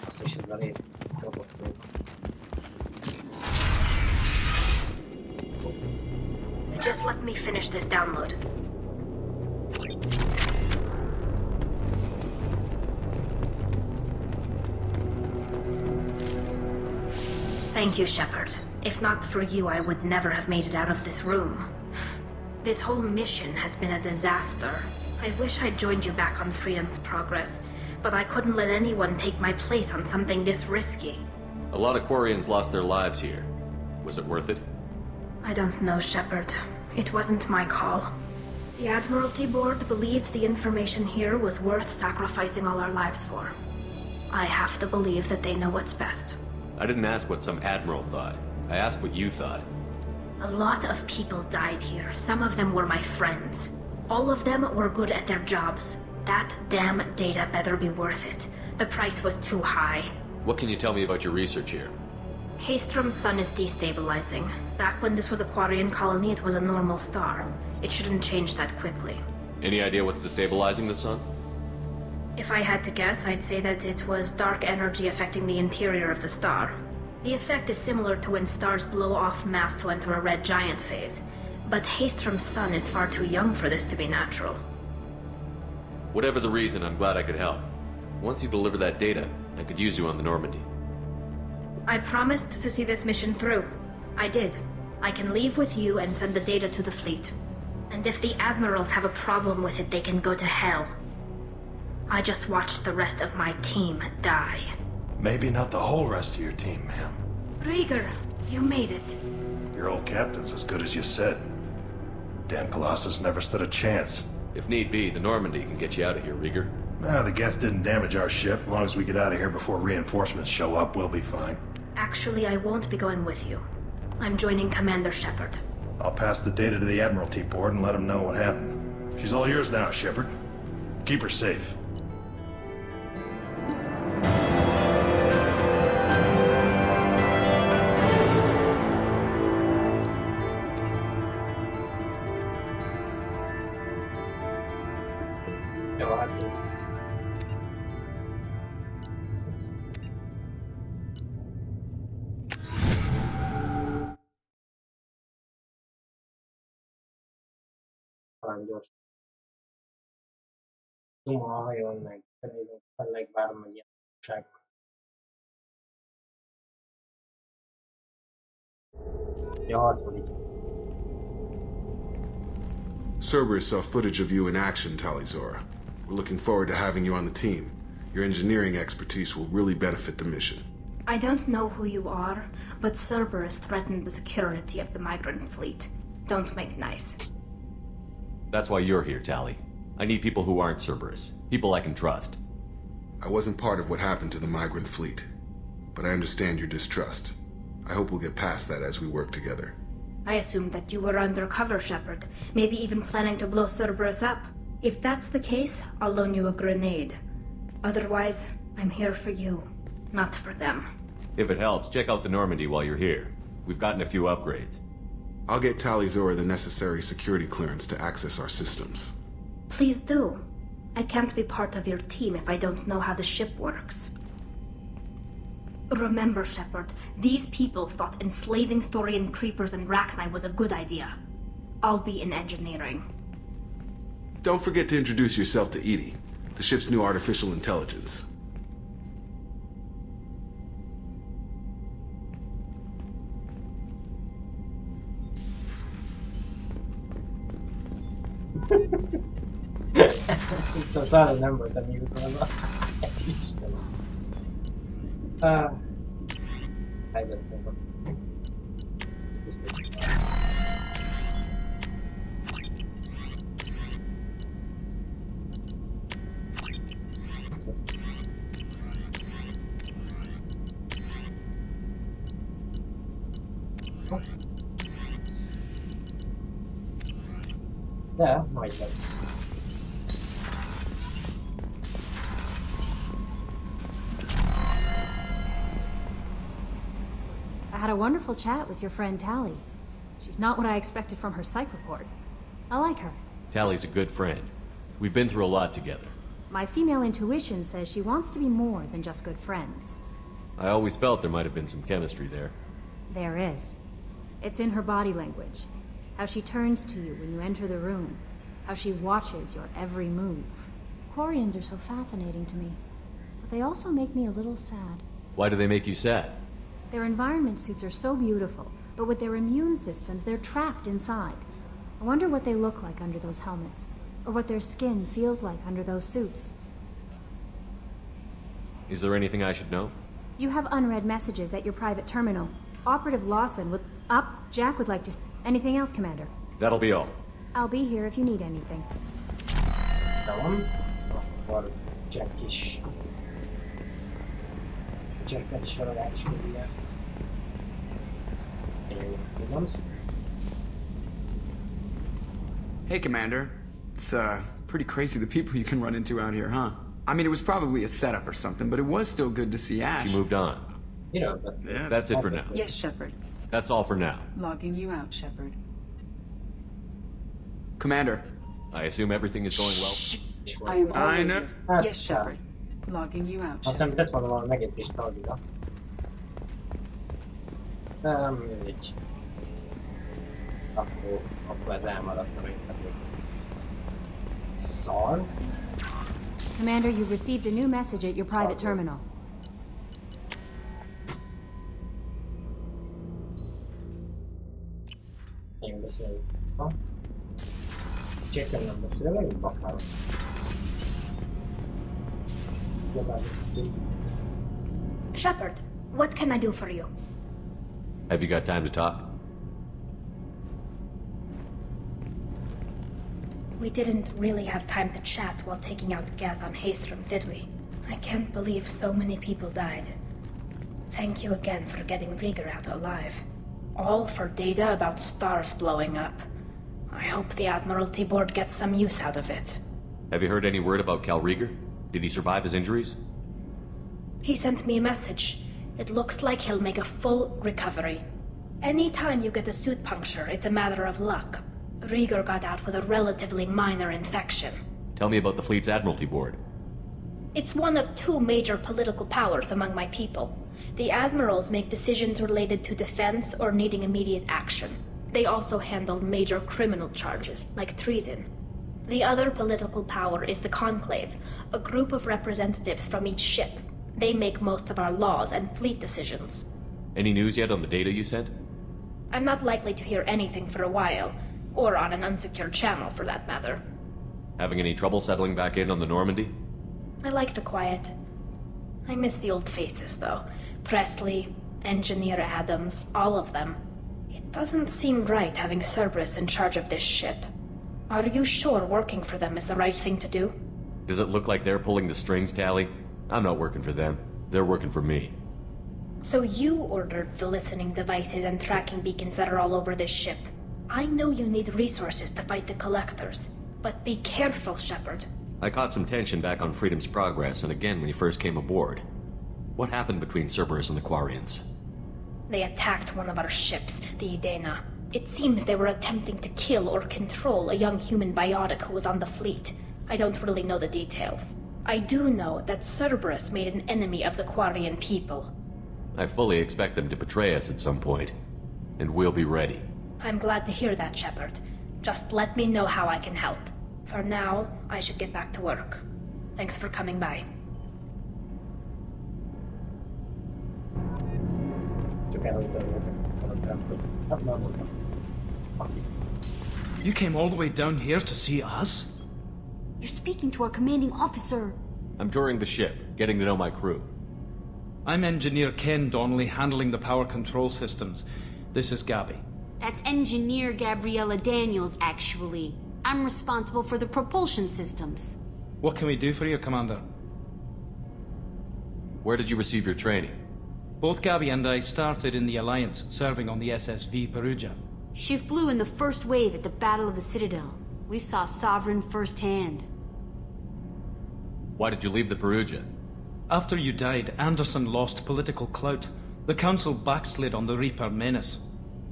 [SPEAKER 1] azt is ez a rész, ez katasztrófa.
[SPEAKER 9] Just let me finish this download. Thank you, Shepard. If not for you, I would never have made it out of this room. This whole mission has been a disaster. I wish I'd joined you back on Freedom's Progress, but I couldn't let anyone take my place on something this risky.
[SPEAKER 8] A lot of Quarians lost their lives here. Was it worth it?
[SPEAKER 9] I don't know, Shepard. It wasn't my call. The Admiralty Board believed the information here was worth sacrificing all our lives for. I have to believe that they know what's best.
[SPEAKER 8] I didn't ask what some admiral thought. I asked what you thought.
[SPEAKER 9] A lot of people died here. Some of them were my friends. All of them were good at their jobs. That damn data better be worth it. The price was too high.
[SPEAKER 8] What can you tell me about your research here?
[SPEAKER 9] Haystrom's sun is destabilizing. Back when this was a Quarian colony, it was a normal star. It shouldn't change that quickly.
[SPEAKER 8] Any idea what's destabilizing the sun?
[SPEAKER 9] If I had to guess, I'd say that it was dark energy affecting the interior of the star. The effect is similar to when stars blow off mass to enter a red giant phase. But Haystrom's sun is far too young for this to be natural.
[SPEAKER 8] Whatever the reason, I'm glad I could help. Once you deliver that data, I could use you on the Normandy.
[SPEAKER 9] I promised to see this mission through. I did. I can leave with you and send the data to the fleet. And if the admirals have a problem with it, they can go to hell. I just watched the rest of my team die.
[SPEAKER 11] Maybe not the whole rest of your team, ma'am.
[SPEAKER 9] Rieger, you made it.
[SPEAKER 11] Your old captain's as good as you said. Damn Colossus never stood a chance.
[SPEAKER 8] If need be, the Normandy can get you out of here, Rieger.
[SPEAKER 11] Nah, the Geth didn't damage our ship. As long as we get out of here before reinforcements show up, we'll be fine.
[SPEAKER 9] Actually, I won't be going with you. I'm joining Commander Shepard.
[SPEAKER 11] I'll pass the data to the Admiralty Board and let them know what happened. She's all yours now, Shepard. Keep her safe.
[SPEAKER 1] Jó, hát ez talán gyors. Duma a hajón, meg benézünk felleg, várom, hogy ilyen ság. Ja, harcban így.
[SPEAKER 12] Cerberus saw footage of you in action, Tali. We're looking forward to having you on the team. Your engineering expertise will really benefit the mission.
[SPEAKER 9] I don't know who you are, but Cerberus threatened the security of the migrant fleet. Don't make nice.
[SPEAKER 8] That's why you're here, Tali. I need people who aren't Cerberus. People I can trust.
[SPEAKER 12] I wasn't part of what happened to the migrant fleet, but I understand your distrust. I hope we'll get past that as we work together.
[SPEAKER 9] I assumed that you were undercover, Shepard, maybe even planning to blow Cerberus up. If that's the case, I'll loan you a grenade. Otherwise, I'm here for you, not for them.
[SPEAKER 8] If it helps, check out the Normandy while you're here. We've gotten a few upgrades.
[SPEAKER 12] I'll get Tali the necessary security clearance to access our systems.
[SPEAKER 9] Please do. I can't be part of your team if I don't know how the ship works. Remember, Shepard, these people thought enslaving Thorian creepers and Rachni was a good idea. I'll be in engineering.
[SPEAKER 12] Don't forget to introduce yourself to Edie, the ship's new artificial intelligence.
[SPEAKER 1] Totál nem voltam igazolva. Istenem. Elbeszélve. Ez biztos, hogy ez. De, majd lesz.
[SPEAKER 13] I had a wonderful chat with your friend Tali. She's not what I expected from her psych report. I like her.
[SPEAKER 8] Tali's a good friend. We've been through a lot together.
[SPEAKER 13] My female intuition says she wants to be more than just good friends.
[SPEAKER 8] I always felt there might have been some chemistry there.
[SPEAKER 13] There is. It's in her body language. How she turns to you when you enter the room. How she watches your every move. Quarians are so fascinating to me, but they also make me a little sad.
[SPEAKER 8] Why do they make you sad?
[SPEAKER 13] Their environment suits are so beautiful, but with their immune systems, they're trapped inside. I wonder what they look like under those helmets, or what their skin feels like under those suits.
[SPEAKER 8] Is there anything I should know?
[SPEAKER 13] You have unread messages at your private terminal. Operative Lawson would... Jack would like to... Anything else, Commander?
[SPEAKER 8] That'll be all.
[SPEAKER 13] I'll be here if you need anything.
[SPEAKER 1] Tamam. Akkor Jack is. Jacknek is van a rácskérie.
[SPEAKER 14] Hey, Commander. It's pretty crazy the people you can run into out here, huh? I mean, it was probably a setup or something, but it was still good to see Ash.
[SPEAKER 8] She moved on.
[SPEAKER 1] You know, that's
[SPEAKER 8] it for now.
[SPEAKER 2] Yes, Shepard.
[SPEAKER 8] That's all for now.
[SPEAKER 2] Logging you out, Shepard.
[SPEAKER 14] Commander.
[SPEAKER 8] I assume everything is going well?
[SPEAKER 2] I am always
[SPEAKER 14] know.
[SPEAKER 2] here. Yes, Shepard. Logging you out,
[SPEAKER 1] Azt hiszem, tett volna valami megjegyzést Talira. Mindegy. Akkor ez elmaradt a végig. Szar.
[SPEAKER 13] Commander, you've received a new message at your private terminal.
[SPEAKER 1] Én beszélünk. Jack nem beszél, megint bakálom.
[SPEAKER 9] Shepard, what can I do for you?
[SPEAKER 8] Have you got time to talk?
[SPEAKER 9] We didn't really have time to chat while taking out Geth on Haestrom, did we? I can't believe so many people died. Thank you again for getting Rieger out alive. All for data about stars blowing up. I hope the Admiralty Board gets some use out of it.
[SPEAKER 8] Have you heard any word about Cal Rieger? Did he survive his injuries?
[SPEAKER 9] He sent me a message. It looks like he'll make a full recovery. Anytime you get a suit puncture, it's a matter of luck. Rieger got out with a relatively minor infection.
[SPEAKER 8] Tell me about the fleet's Admiralty Board.
[SPEAKER 9] It's one of two major political powers among my people. The admirals make decisions related to defense or needing immediate action. They also handle major criminal charges, like treason. The other political power is the Conclave, a group of representatives from each ship. They make most of our laws and fleet decisions.
[SPEAKER 8] Any news yet on the data you sent?
[SPEAKER 9] I'm not likely to hear anything for a while, or on an unsecured channel for that matter.
[SPEAKER 8] Having any trouble settling back in on the Normandy?
[SPEAKER 9] I like the quiet. I miss the old faces, though. Presley, Engineer Adams, all of them. It doesn't seem right having Cerberus in charge of this ship. Are you sure working for them is the right thing to do?
[SPEAKER 8] Does it look like they're pulling the strings, Tali? I'm not working for them. They're working for me.
[SPEAKER 9] So you ordered the listening devices and tracking beacons that are all over this ship. I know you need resources to fight the Collectors, but be careful, Shepard.
[SPEAKER 8] I caught some tension back on Freedom's Progress and again when you first came aboard. What happened between Cerberus and the Quarians?
[SPEAKER 9] They attacked one of our ships, the Edena. It seems they were attempting to kill or control a young human biotic who was on the fleet. I don't really know the details. I do know that Cerberus made an enemy of the Quarian people.
[SPEAKER 8] I fully expect them to betray us at some point, and we'll be ready.
[SPEAKER 9] I'm glad to hear that, Shepard. Just let me know how I can help. For now, I should get back to work. Thanks for coming by.
[SPEAKER 15] You came all the way down here to see us?
[SPEAKER 13] You're speaking to our commanding officer.
[SPEAKER 8] I'm touring the ship, getting to know my crew.
[SPEAKER 15] I'm Engineer Ken Donnelly, handling the power control systems. This is Gabby.
[SPEAKER 13] That's Engineer Gabriella Daniels, actually. I'm responsible for the propulsion systems.
[SPEAKER 15] What can we do for you, Commander?
[SPEAKER 8] Where did you receive your training?
[SPEAKER 15] Both Gabby and I started in the Alliance, serving on the SSV Perugia.
[SPEAKER 13] She flew in the first wave at the Battle of the Citadel. We saw Sovereign firsthand.
[SPEAKER 8] Why did you leave the Perugia?
[SPEAKER 15] After you died, Anderson lost political clout. The Council backslid on the Reaper menace.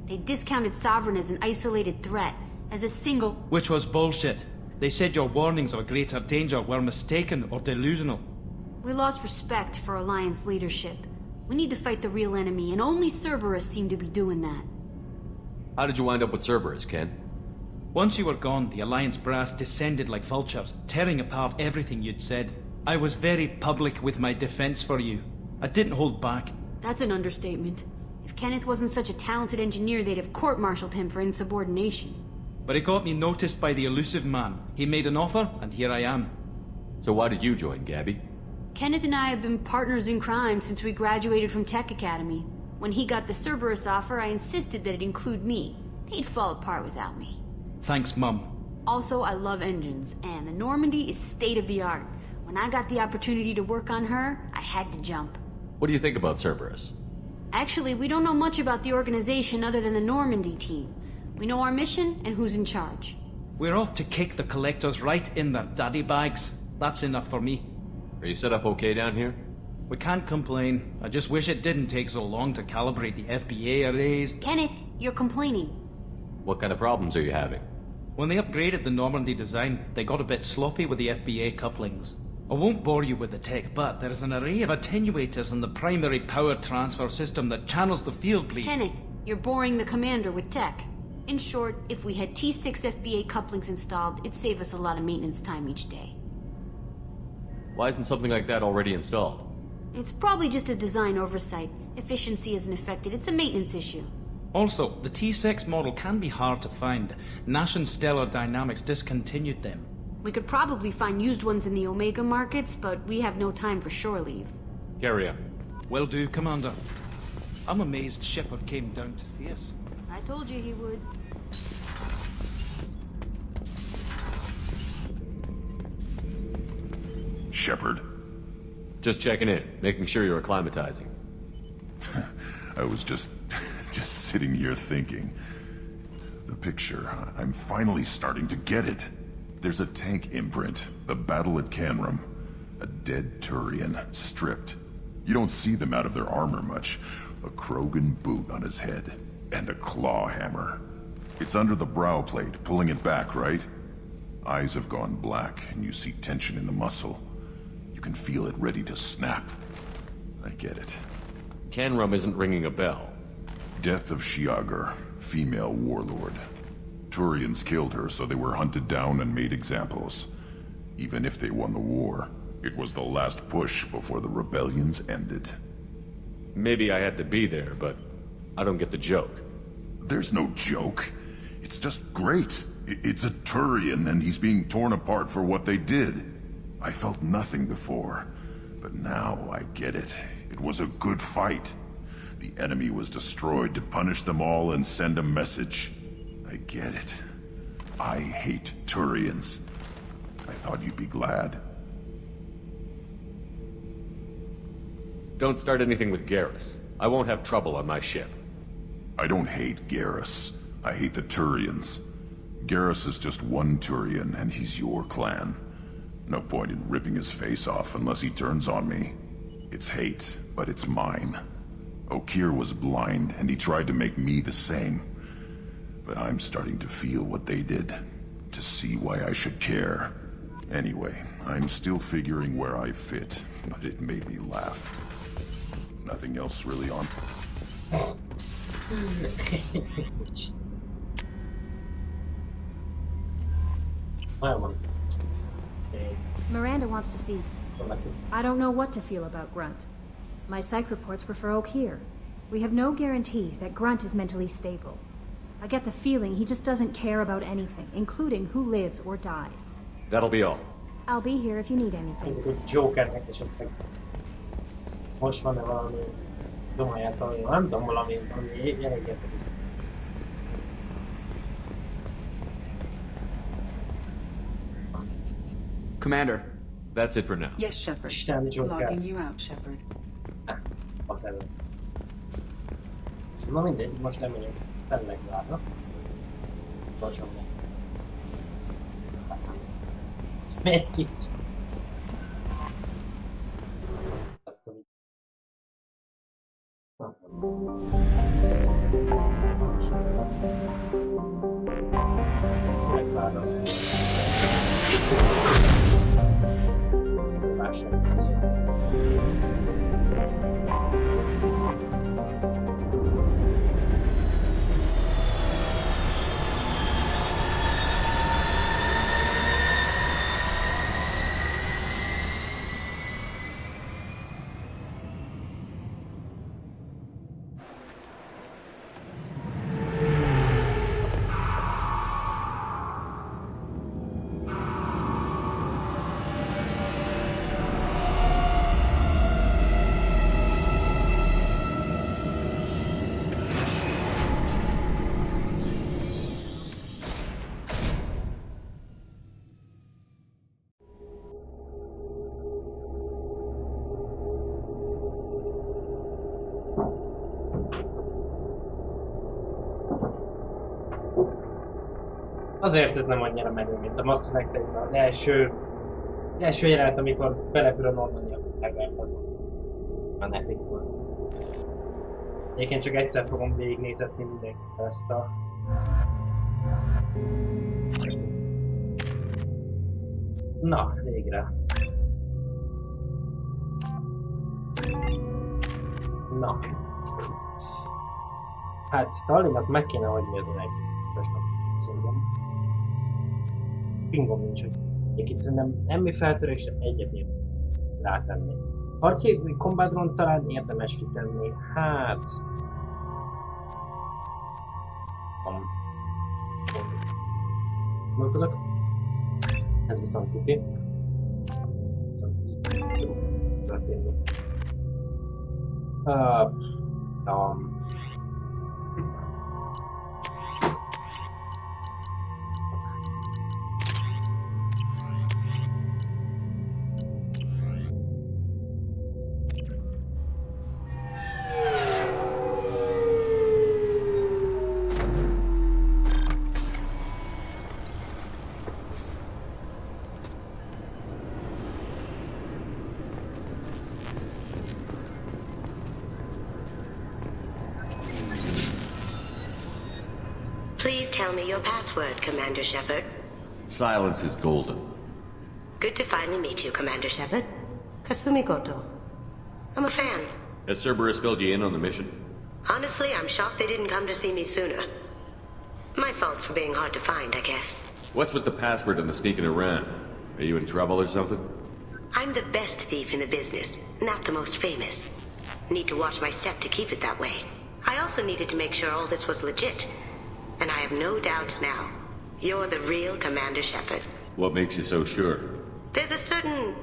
[SPEAKER 13] They discounted Sovereign as an isolated threat, as a single...
[SPEAKER 15] Which was bullshit. They said your warnings of a greater danger were mistaken or delusional.
[SPEAKER 13] We lost respect for Alliance leadership. We need to fight the real enemy, and only Cerberus seemed to be doing that.
[SPEAKER 8] How did you wind up with Cerberus, Ken?
[SPEAKER 15] Once you were gone, the Alliance brass descended like vultures, tearing apart everything you'd said. I was very public with my defense for you. I didn't hold back.
[SPEAKER 13] That's an understatement. If Kenneth wasn't such a talented engineer, they'd have court-martialed him for insubordination.
[SPEAKER 15] But it got me noticed by the elusive man. He made an offer, and here I am.
[SPEAKER 8] So why did you join, Gabby?
[SPEAKER 13] Kenneth and I have been partners in crime since we graduated from Tech Academy. When he got the Cerberus offer, I insisted that it include me. They'd fall apart without me.
[SPEAKER 15] Thanks, Mum.
[SPEAKER 13] Also, I love engines, and the Normandy is state-of-the-art. When I got the opportunity to work on her, I had to jump.
[SPEAKER 8] What do you think about Cerberus?
[SPEAKER 13] Actually, we don't know much about the organization other than the Normandy team. We know our mission and who's in charge.
[SPEAKER 15] We're off to kick the Collectors right in their daddy bags. That's enough for me.
[SPEAKER 8] Are you set up okay down here?
[SPEAKER 15] We can't complain. I just wish it didn't take so long to calibrate the FBA arrays.
[SPEAKER 13] Kenneth, you're complaining.
[SPEAKER 8] What kind of problems are you having?
[SPEAKER 15] When they upgraded the Normandy design, they got a bit sloppy with the FBA couplings. I won't bore you with the tech, but there is an array of attenuators in the primary power transfer system that channels the field bleed.
[SPEAKER 13] Kenneth, you're boring the commander with tech. In short, if we had T6 FBA couplings installed, it'd save us a lot of maintenance time each day.
[SPEAKER 8] Why isn't something like that already installed?
[SPEAKER 13] It's probably just a design oversight. Efficiency isn't affected. It's a maintenance issue.
[SPEAKER 15] Also, the T6 model can be hard to find. Nash and Stellar Dynamics discontinued them.
[SPEAKER 13] We could probably find used ones in the Omega markets, but we have no time for shore leave.
[SPEAKER 8] Carry on.
[SPEAKER 15] Will do, Commander. I'm amazed Shepard came down to see us.
[SPEAKER 13] I told you he would.
[SPEAKER 16] Shepard?
[SPEAKER 8] Just checking in, making sure you're acclimatizing.
[SPEAKER 16] I was just sitting here thinking. The picture, I'm finally starting to get it. There's a tank imprint, the battle at Canrum. A dead Turian, stripped. You don't see them out of their armor much. A Krogan boot on his head, and a claw hammer. It's under the brow plate, pulling it back, right? Eyes have gone black, and you see tension in the muscle. You can feel it ready to snap. I get it.
[SPEAKER 8] Canrum isn't ringing a bell.
[SPEAKER 16] Death of Shiagar, female warlord. Turians killed her, so they were hunted down and made examples. Even if they won the war, it was the last push before the rebellions ended.
[SPEAKER 8] Maybe I had to be there, but I don't get the joke.
[SPEAKER 16] There's no joke. It's just great. It's a Turian, and he's being torn apart for what they did. I felt nothing before, but now I get it. It was a good fight. The enemy was destroyed to punish them all and send a message. I get it. I hate Turians. I thought you'd be glad.
[SPEAKER 8] Don't start anything with Garrus. I won't have trouble on my ship.
[SPEAKER 16] I don't hate Garrus. I hate the Turians. Garrus is just one Turian, and he's your clan. No point in ripping his face off unless he turns on me. It's hate, but it's mine. Okeer was blind, and he tried to make me the same. But I'm starting to feel what they did, to see why I should care. Anyway, I'm still figuring where I fit, but it made me laugh. Nothing else really on.
[SPEAKER 13] Miranda wants to see. I don't know what to feel about Grunt. My psych reports refer Okeer. We have no guarantees that Grunt is mentally stable. I get the feeling he just doesn't care about anything, including who lives or dies.
[SPEAKER 8] That'll be all.
[SPEAKER 13] I'll be here if you need anything.
[SPEAKER 1] Ez egy Jokernek esetleg. Most van-e valami domáját, nem tudom, valami elég érdekes.
[SPEAKER 14] Commander.
[SPEAKER 8] That's it for now.
[SPEAKER 2] Yes, Shepard.
[SPEAKER 1] Isten Joker.
[SPEAKER 2] Logging you out, Shepard.
[SPEAKER 1] Whatever. Na mindegy, most reményem fellegvárnak. Lassan meg. Miért itt? Azt mondom. Megvárom. Azért ez nem annyira menő, mint a Mass Effect-ben az első jelenet, amikor belepül a Normandia fővágába, az már epic volt. Egyébként csak egyszer fogom végignézetni mindenképpen ezt a... Na, végre. Na. Hát Talinak meg kéne hagyni ezen egy szívesnek, szerintem. Pingom nincs, hogy egyébként szerintem emmi feltörésre egyet ér rátenni. Harci kombádron talán érdemes kitenni, hát... Gondolkodok. Ez viszont tuti. Viszont így jó történni.
[SPEAKER 17] Please tell me your password, Commander Shepard.
[SPEAKER 8] Silence is golden.
[SPEAKER 17] Good to finally meet you, Commander Shepard. Kasumi Goto. I'm a fan.
[SPEAKER 8] Has Cerberus filled you in on the mission?
[SPEAKER 17] Honestly, I'm shocked they didn't come to see me sooner. My fault for being hard to find, I guess.
[SPEAKER 8] What's with the password and the sneaking around? Are you in trouble or something?
[SPEAKER 17] I'm the best thief in the business, not the most famous. Need to watch my step to keep it that way. I also needed to make sure all this was legit. And I have no doubts now. You're the real Commander Shepard.
[SPEAKER 8] What makes you so sure?
[SPEAKER 17] There's a certain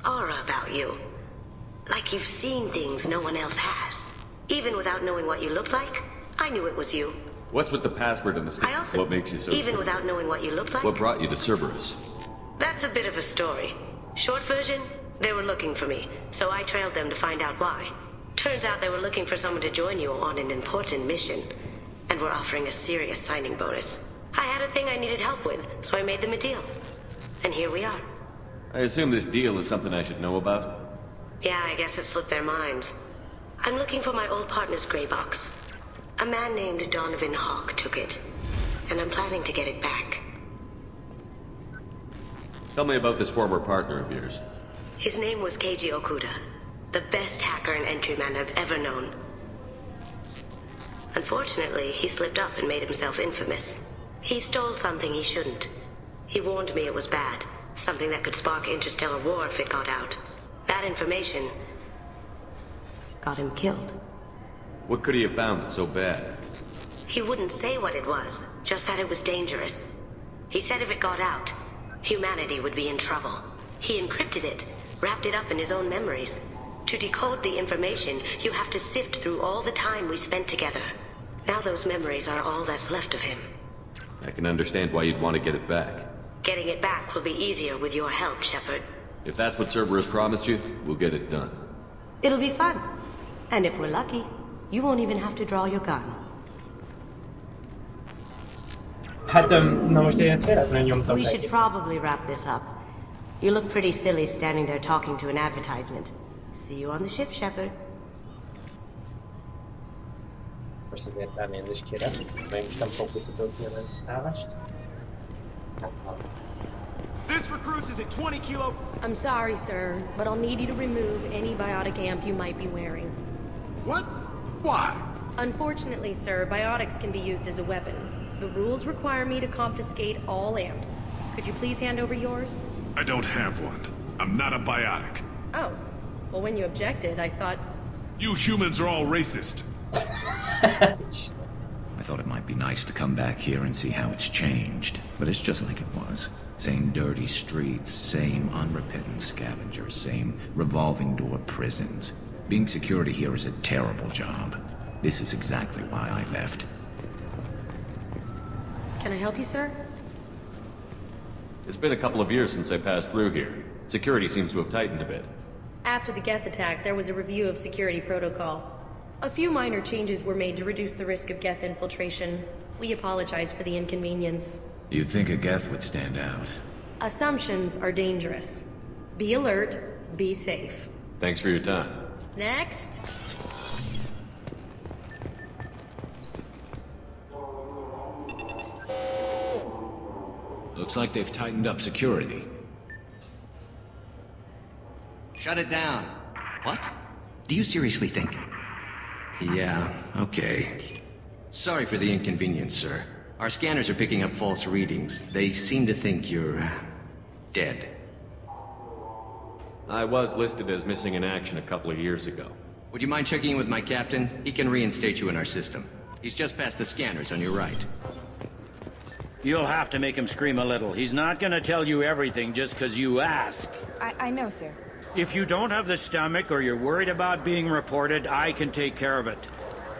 [SPEAKER 17] aura about you. Like you've seen things no one else has. Even without knowing what you looked like, I knew it was you.
[SPEAKER 8] What's with the password and the sneak? What makes you so
[SPEAKER 17] Even
[SPEAKER 8] sure?
[SPEAKER 17] without knowing what you looked like?
[SPEAKER 8] What brought you to Cerberus?
[SPEAKER 17] That's a bit of a story. Short version, they were looking for me, so I trailed them to find out why. Turns out they were looking for someone to join you on an important mission, and were offering a serious signing bonus. I had a thing I needed help with, so I made them a deal. And here we are.
[SPEAKER 8] I assume this deal is something I should know about?
[SPEAKER 17] Yeah, I guess it slipped their minds. I'm looking for my old partner's gray box. A man named Donovan Hawk took it, and I'm planning to get it back.
[SPEAKER 8] Tell me about this former partner of yours.
[SPEAKER 17] His name was Keiji Okuda, the best hacker and entryman I've ever known. Unfortunately, he slipped up and made himself infamous. He stole something he shouldn't. He warned me it was bad, something that could spark interstellar war if it got out. That information got him killed.
[SPEAKER 8] What could he have found that's so bad?
[SPEAKER 17] He wouldn't say what it was, just that it was dangerous. He said if it got out, humanity would be in trouble. He encrypted it, wrapped it up in his own memories. To decode the information, you have to sift through all the time we spent together. Now those memories are all that's left of him.
[SPEAKER 8] I can understand why you'd want to get it back.
[SPEAKER 17] Getting it back will be easier with your help, Shepard.
[SPEAKER 8] If that's what Cerberus promised you, we'll get it done.
[SPEAKER 17] It'll be fun. And if we're lucky, you won't even have to draw your gun.
[SPEAKER 1] Hát, na most én ezt véletlenül nyomtam
[SPEAKER 17] We
[SPEAKER 1] be.
[SPEAKER 17] should probably wrap this up. You look pretty silly standing there talking to an advertisement. See you on the ship, Shepard.
[SPEAKER 1] Most azért elnézést kérem, mert most nem fogok visszatölteni a állást. Ez van.
[SPEAKER 18] This recruits is at 20 kilo.
[SPEAKER 19] I'm sorry, sir, but I'll need you to remove any biotic amp you might be wearing.
[SPEAKER 18] What? Why?
[SPEAKER 19] Unfortunately, sir, biotics can be used as a weapon. The rules require me to confiscate all amps. Could you please hand over yours?
[SPEAKER 18] I don't have one. I'm not a biotic.
[SPEAKER 19] Oh. Well, when you objected, I thought...
[SPEAKER 18] You humans are all racist.
[SPEAKER 6] I thought it might be nice to come back here and see how it's changed, but it's just like it was. Same dirty streets, same unrepentant scavengers, same revolving door prisons. Being security here is a terrible job. This is exactly why I left.
[SPEAKER 19] Can I help you, sir?
[SPEAKER 8] It's been a couple of years since I passed through here. Security seems to have tightened a bit.
[SPEAKER 19] After the Geth attack, there was a review of security protocol. A few minor changes were made to reduce the risk of Geth infiltration. We apologize for the inconvenience.
[SPEAKER 6] You'd think a Geth would stand out.
[SPEAKER 19] Assumptions are dangerous. Be alert, be safe.
[SPEAKER 8] Thanks for your time.
[SPEAKER 19] Next.
[SPEAKER 6] Looks like they've tightened up security.
[SPEAKER 4] Shut it down. What? Do you seriously think?
[SPEAKER 6] Yeah, okay.
[SPEAKER 4] Sorry for the inconvenience, sir. Our scanners are picking up false readings. They seem to think you're... dead.
[SPEAKER 8] I was listed as missing in action a couple of years ago.
[SPEAKER 4] Would you mind checking in with my captain? He can reinstate you in our system. He's just past the scanners on your right.
[SPEAKER 20] You'll have to make him scream a little. He's not gonna tell you everything just because you ask.
[SPEAKER 21] I know, sir.
[SPEAKER 20] If you don't have the stomach or you're worried about being reported, I can take care of it.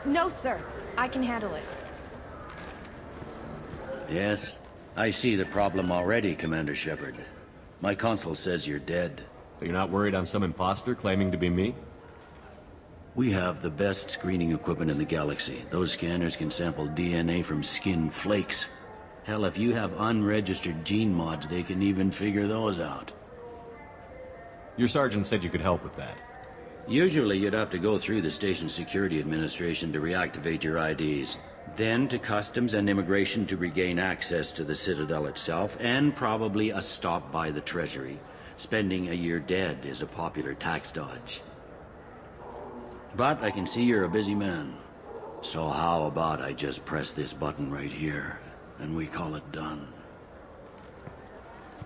[SPEAKER 21] No, sir. I can handle it.
[SPEAKER 20] Yes? I see the problem already, Commander Shepard. My console says you're dead.
[SPEAKER 8] You're not worried I'm some imposter claiming to be me?
[SPEAKER 20] We have the best screening equipment in the galaxy. Those scanners can sample DNA from skin flakes. Hell, if you have unregistered gene mods, they can even figure those out.
[SPEAKER 8] Your sergeant said you could help with that.
[SPEAKER 20] Usually you'd have to go through the station security administration to reactivate your IDs. Then to customs and immigration to regain access to the Citadel itself, and probably a stop by the Treasury. Spending a year dead is a popular tax dodge. But I can see you're a busy man. So how about I just press this button right here, and we call it done?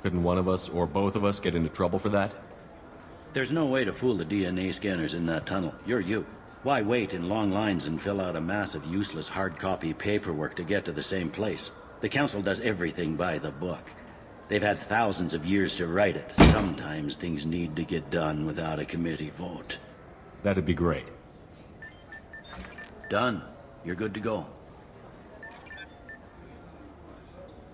[SPEAKER 8] Couldn't one of us, or both of us, get into trouble for that?
[SPEAKER 20] There's no way to fool the DNA scanners in that tunnel. You're you. Why wait in long lines and fill out a massive useless hard copy paperwork to get to the same place? The Council does everything by the book. They've had thousands of years to write it. Sometimes things need to get done without a committee vote.
[SPEAKER 8] That'd be great.
[SPEAKER 20] Done. You're good to go.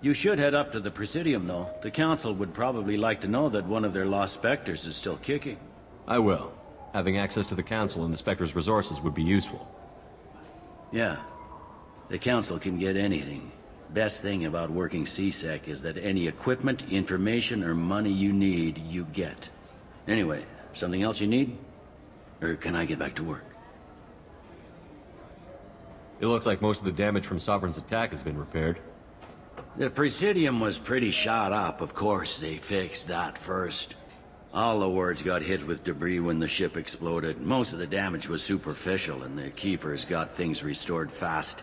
[SPEAKER 20] You should head up to the Presidium, though. The Council would probably like to know that one of their lost Spectres is still kicking.
[SPEAKER 8] I will. Having access to the Council and the Spectre's resources would be useful.
[SPEAKER 20] Yeah. The Council can get anything. Best thing about working CSEC is that any equipment, information, or money you need, you get. Anyway, something else you need? Or can I get back to work?
[SPEAKER 8] It looks like most of the damage from Sovereign's attack has been repaired.
[SPEAKER 20] The Presidium was pretty shot up. Of course, they fixed that first. All the wards got hit with debris when the ship exploded. Most of the damage was superficial, and the Keepers got things restored fast.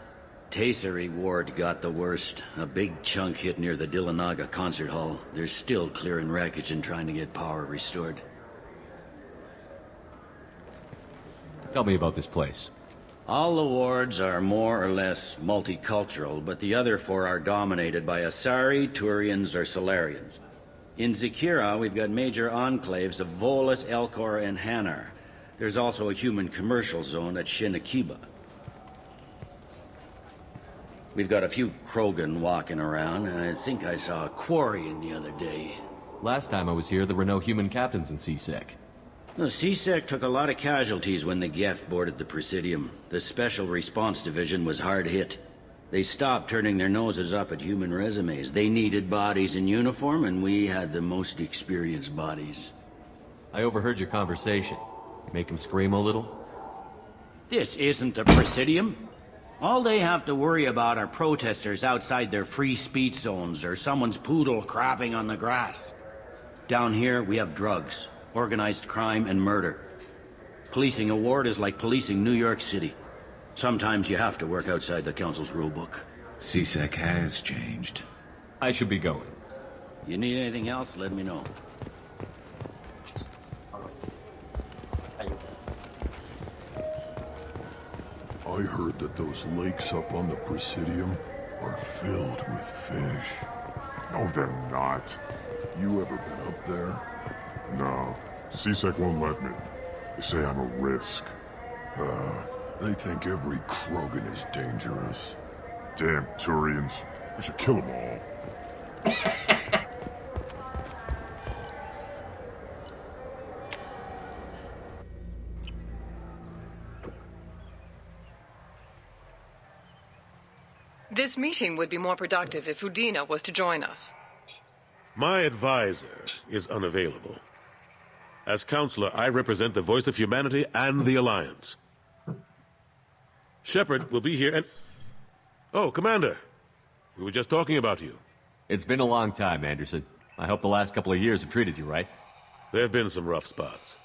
[SPEAKER 20] Tasery Ward got the worst. A big chunk hit near the Dillanaga concert hall. They're still clearing wreckage and trying to get power restored.
[SPEAKER 8] Tell me about this place.
[SPEAKER 20] All the wards are more or less multicultural, but the other 4 are dominated by Asari, Turians, or Solarians. In Zakira, we've got major enclaves of Volus, Elcor, and Hanar. There's also a human commercial zone at Shinakiba. We've got a few Krogan walking around, and I think I saw a Quarian the other day.
[SPEAKER 8] Last time I was here, there were no human captains in CSEC.
[SPEAKER 20] The CSEC took a lot of casualties when the Geth boarded the Presidium. The Special Response Division was hard hit. They stopped turning their noses up at human resumes. They needed bodies in uniform, and we had the most experienced bodies.
[SPEAKER 8] I overheard your conversation. Make him scream a little?
[SPEAKER 20] This isn't the Presidium. All they have to worry about are protesters outside their free speech zones or someone's poodle crapping on the grass. Down here, we have drugs, organized crime, and murder. Policing a ward is like policing New York City. Sometimes you have to work outside the Council's rulebook.
[SPEAKER 6] CSEC has changed.
[SPEAKER 8] I should be going.
[SPEAKER 20] You need anything else, let me know.
[SPEAKER 16] I heard that those lakes up on the Presidium are filled with fish.
[SPEAKER 5] No, they're not.
[SPEAKER 16] You ever been up there?
[SPEAKER 5] No. CSEC won't let me. They say I'm a risk.
[SPEAKER 16] They think every Krogan is dangerous.
[SPEAKER 5] Damn Turians. We should kill them all.
[SPEAKER 22] This meeting would be more productive if Udina was to join us.
[SPEAKER 18] My advisor is unavailable. As counselor, I represent the voice of humanity and the Alliance. Shepard will be here and... Oh, Commander. We were just talking about you.
[SPEAKER 8] It's been a long time, Anderson. I hope the last couple of years have treated you right.
[SPEAKER 18] There have been some rough spots.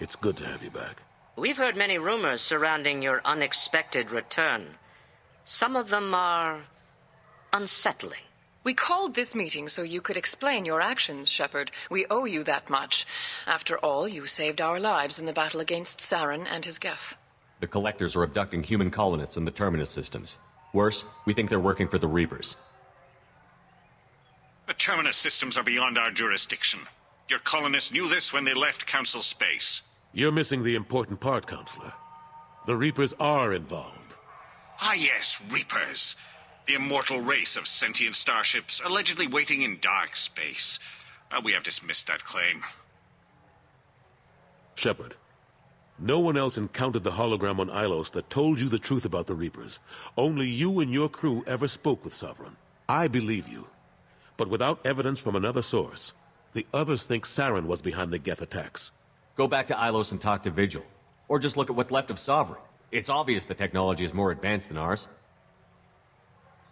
[SPEAKER 18] It's good to have you back.
[SPEAKER 17] We've heard many rumors surrounding your unexpected return. Some of them are unsettling.
[SPEAKER 22] We called this meeting so you could explain your actions, Shepard. We owe you that much. After all, you saved our lives in the battle against Saren and his Geth.
[SPEAKER 8] The Collectors are abducting human colonists in the Terminus systems. Worse, we think they're working for the Reapers.
[SPEAKER 7] The Terminus systems are beyond our jurisdiction. Your colonists knew this when they left Council space.
[SPEAKER 18] You're missing the important part, Counselor. The Reapers are involved.
[SPEAKER 7] Ah yes, Reapers. The immortal race of sentient starships allegedly waiting in dark space. We have dismissed that claim.
[SPEAKER 18] Shepard, no one else encountered the hologram on Ilos that told you the truth about the Reapers. Only you and your crew ever spoke with Sovereign. I believe you. But without evidence from another source, the others think Saren was behind the Geth attacks.
[SPEAKER 8] Go back to Ilos and talk to Vigil. Or just look at what's left of Sovereign. It's obvious the technology is more advanced than ours.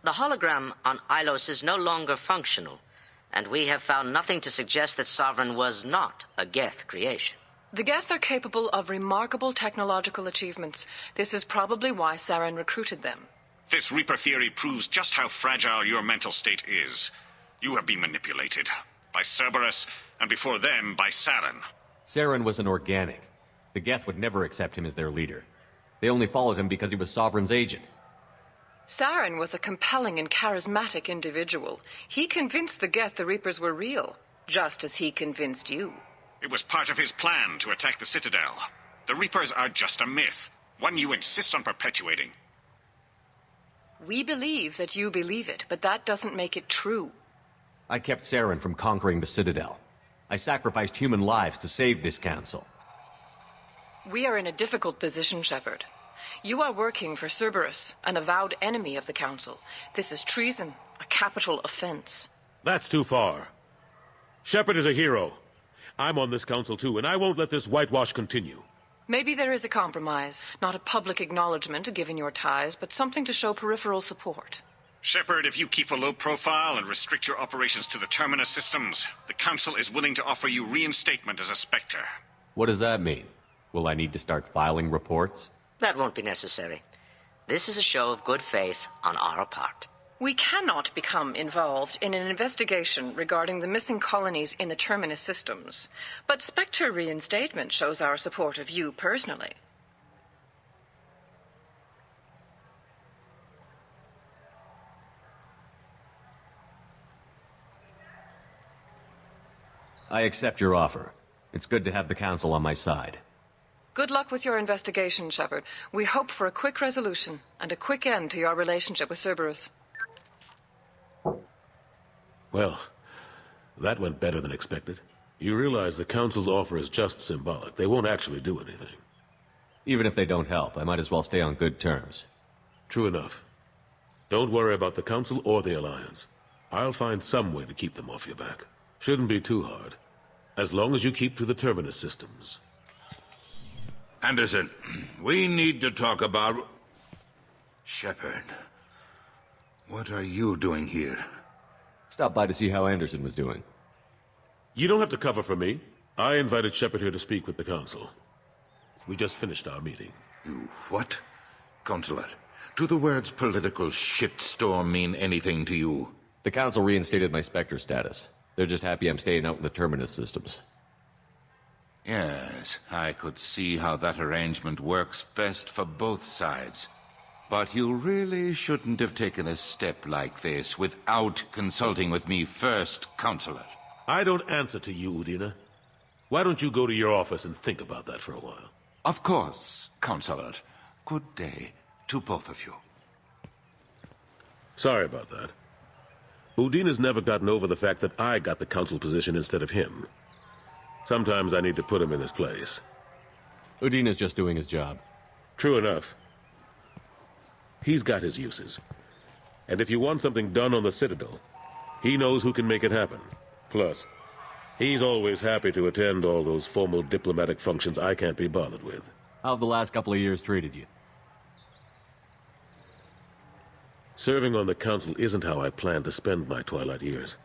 [SPEAKER 17] The hologram on Ilos is no longer functional, and we have found nothing to suggest that Sovereign was not a Geth creation.
[SPEAKER 22] The Geth are capable of remarkable technological achievements. This is probably why Saren recruited them.
[SPEAKER 3] This Reaper theory proves just how fragile your mental state is. You have been manipulated. By Cerberus, and before them, by Saren.
[SPEAKER 8] Saren was an organic. The Geth would never accept him as their leader. They only followed him because he was Sovereign's agent.
[SPEAKER 22] Saren was a compelling and charismatic individual. He convinced the Geth the Reapers were real, just as he convinced you.
[SPEAKER 3] It was part of his plan to attack the Citadel. The Reapers are just a myth, one you insist on perpetuating.
[SPEAKER 22] We believe that you believe it, but that doesn't make it true.
[SPEAKER 8] I kept Saren from conquering the Citadel. I sacrificed human lives to save this council.
[SPEAKER 22] We are in a difficult position, Shepard. You are working for Cerberus, an avowed enemy of the Council. This is treason, a capital offense.
[SPEAKER 18] That's too far. Shepard is a hero. I'm on this council too, and I won't let this whitewash continue.
[SPEAKER 22] Maybe there is a compromise. Not a public acknowledgement given your ties, but something to show peripheral support.
[SPEAKER 3] Shepard, if you keep a low profile and restrict your operations to the Terminus systems, the Council is willing to offer you reinstatement as a Spectre.
[SPEAKER 8] What does that mean? Will I need to start filing reports?
[SPEAKER 10] That won't be necessary. This is a show of good faith on our part.
[SPEAKER 22] We cannot become involved in an investigation regarding the missing colonies in the Terminus systems, but Spectre reinstatement shows our support of you personally.
[SPEAKER 8] I accept your offer. It's good to have the Council on my side.
[SPEAKER 22] Good luck with your investigation, Shepard. We hope for a quick resolution and a quick end to your relationship with Cerberus.
[SPEAKER 18] Well, that went better than expected. You realize the Council's offer is just symbolic. They won't actually do anything.
[SPEAKER 8] Even if they don't help, I might as well stay on good terms.
[SPEAKER 18] True enough. Don't worry about the Council or the Alliance. I'll find some way to keep them off your back. Shouldn't be too hard. As long as you keep to the Terminus systems.
[SPEAKER 23] Anderson, we need to talk about... Shepard. What are you doing here?
[SPEAKER 8] Stopped by to see how Anderson was doing.
[SPEAKER 18] You don't have to cover for me. I invited Shepard here to speak with the Council. We just finished our meeting.
[SPEAKER 23] You what? Consular, do the words political shitstorm mean anything to you?
[SPEAKER 8] The Council reinstated my Spectre status. They're just happy I'm staying out in the Terminus systems.
[SPEAKER 23] Yes, I could see how that arrangement works best for both sides. But you really shouldn't have taken a step like this without consulting with me first, Counselor.
[SPEAKER 18] I don't answer to you, Udina. Why don't you go to your office and think about that for a while?
[SPEAKER 23] Of course, Counselor. Good day to both of you.
[SPEAKER 18] Sorry about that. Udina's never gotten over the fact that I got the Council position instead of him. Sometimes I need to put him in his place.
[SPEAKER 8] Udina's just doing his job.
[SPEAKER 18] True enough. He's got his uses. And if you want something done on the Citadel, he knows who can make it happen. Plus, he's always happy to attend all those formal diplomatic functions I can't be bothered with.
[SPEAKER 8] How have the last couple of years treated you?
[SPEAKER 18] Serving on the Council isn't how I plan to spend my twilight years.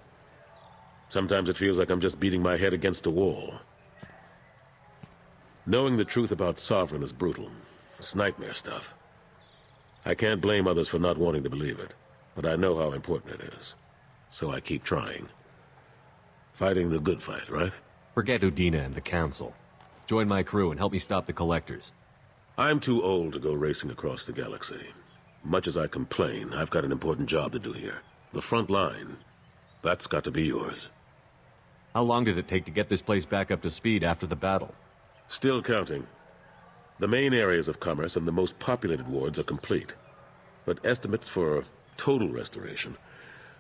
[SPEAKER 18] Sometimes it feels like I'm just beating my head against a wall. Knowing the truth about Sovereign is brutal. It's nightmare stuff. I can't blame others for not wanting to believe it, but I know how important it is. So I keep trying. Fighting the good fight, right?
[SPEAKER 8] Forget Udina and the Council. Join my crew and help me stop the Collectors.
[SPEAKER 18] I'm too old to go racing across the galaxy. Much as I complain, I've got an important job to do here. The front line. That's got to be yours.
[SPEAKER 8] How long did it take to get this place back up to speed after the battle?
[SPEAKER 18] Still counting. The main areas of commerce and the most populated wards are complete. But estimates for total restoration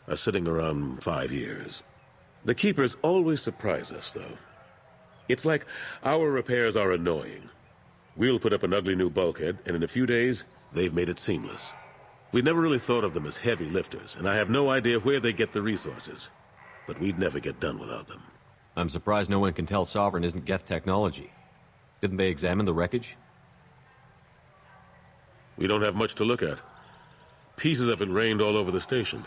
[SPEAKER 18] are sitting around 5 years. The Keepers always surprise us, though. It's like our repairs are annoying. We'll put up an ugly new bulkhead, and in a few days, they've made it seamless. We never really thought of them as heavy lifters, and I have no idea where they get the resources. But we'd never get done without them.
[SPEAKER 8] I'm surprised no one can tell Sovereign isn't Geth technology. Didn't they examine the wreckage?
[SPEAKER 18] We don't have much to look at. Pieces of it rained all over the station.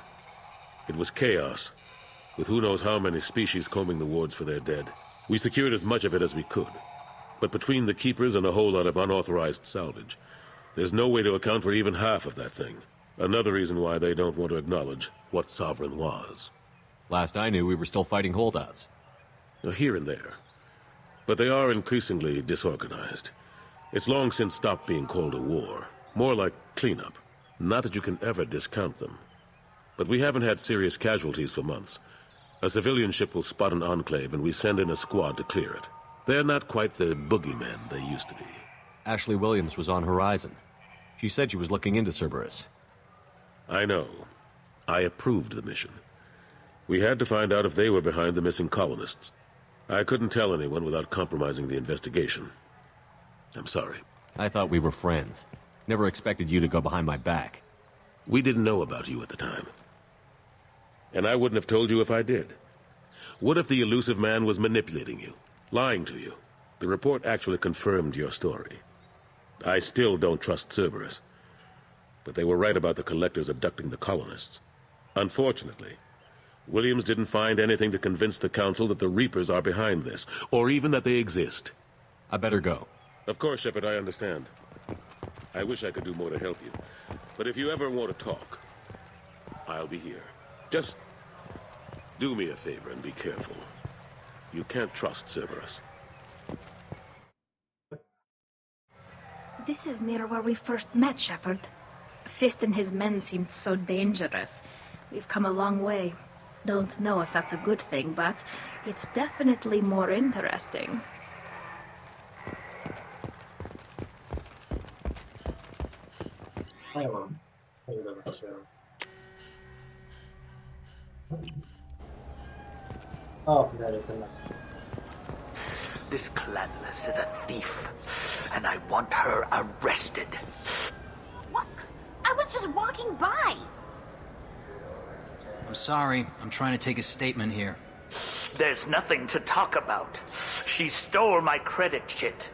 [SPEAKER 18] It was chaos, with who knows how many species combing the wards for their dead. We secured as much of it as we could. But between the Keepers and a whole lot of unauthorized salvage, there's no way to account for even half of that thing. Another reason why they don't want to acknowledge what Sovereign was.
[SPEAKER 8] Last I knew, we were still fighting holdouts.
[SPEAKER 18] Here and there. But they are increasingly disorganized. It's long since stopped being called a war. More like cleanup. Not that you can ever discount them. But we haven't had serious casualties for months. A civilian ship will spot an enclave and we send in a squad to clear it. They're not quite the boogeymen they used to be.
[SPEAKER 8] Ashley Williams was on Horizon. She said she was looking into Cerberus.
[SPEAKER 18] I know. I approved the mission. We had to find out if they were behind the missing colonists. I couldn't tell anyone without compromising the investigation. I'm sorry.
[SPEAKER 8] I thought we were friends. Never expected you to go behind my back.
[SPEAKER 18] We didn't know about you at the time. And I wouldn't have told you if I did. What if the elusive man was manipulating you? Lying to you? The report actually confirmed your story. I still don't trust Cerberus. But they were right about the collectors abducting the colonists. Unfortunately, Williams didn't find anything to convince the Council that the Reapers are behind this, or even that they exist.
[SPEAKER 8] I better go.
[SPEAKER 18] Of course, Shepard, I understand. I wish I could do more to help you. But if you ever want to talk, I'll be here. Just do me a favor and be careful. You can't trust Cerberus.
[SPEAKER 9] This is near where we first met, Shepard. Fist and his men seemed so dangerous. We've come a long way. Don't know if that's a good thing, but it's definitely more interesting.
[SPEAKER 1] Ajánlom. Nagyon mesélem. De előttem meg.
[SPEAKER 11] This Clanless is a thief, and I want her arrested.
[SPEAKER 9] What? I was just walking by.
[SPEAKER 12] I'm sorry. I'm trying to take a statement here.
[SPEAKER 11] There's nothing to talk about. She stole my credit chit.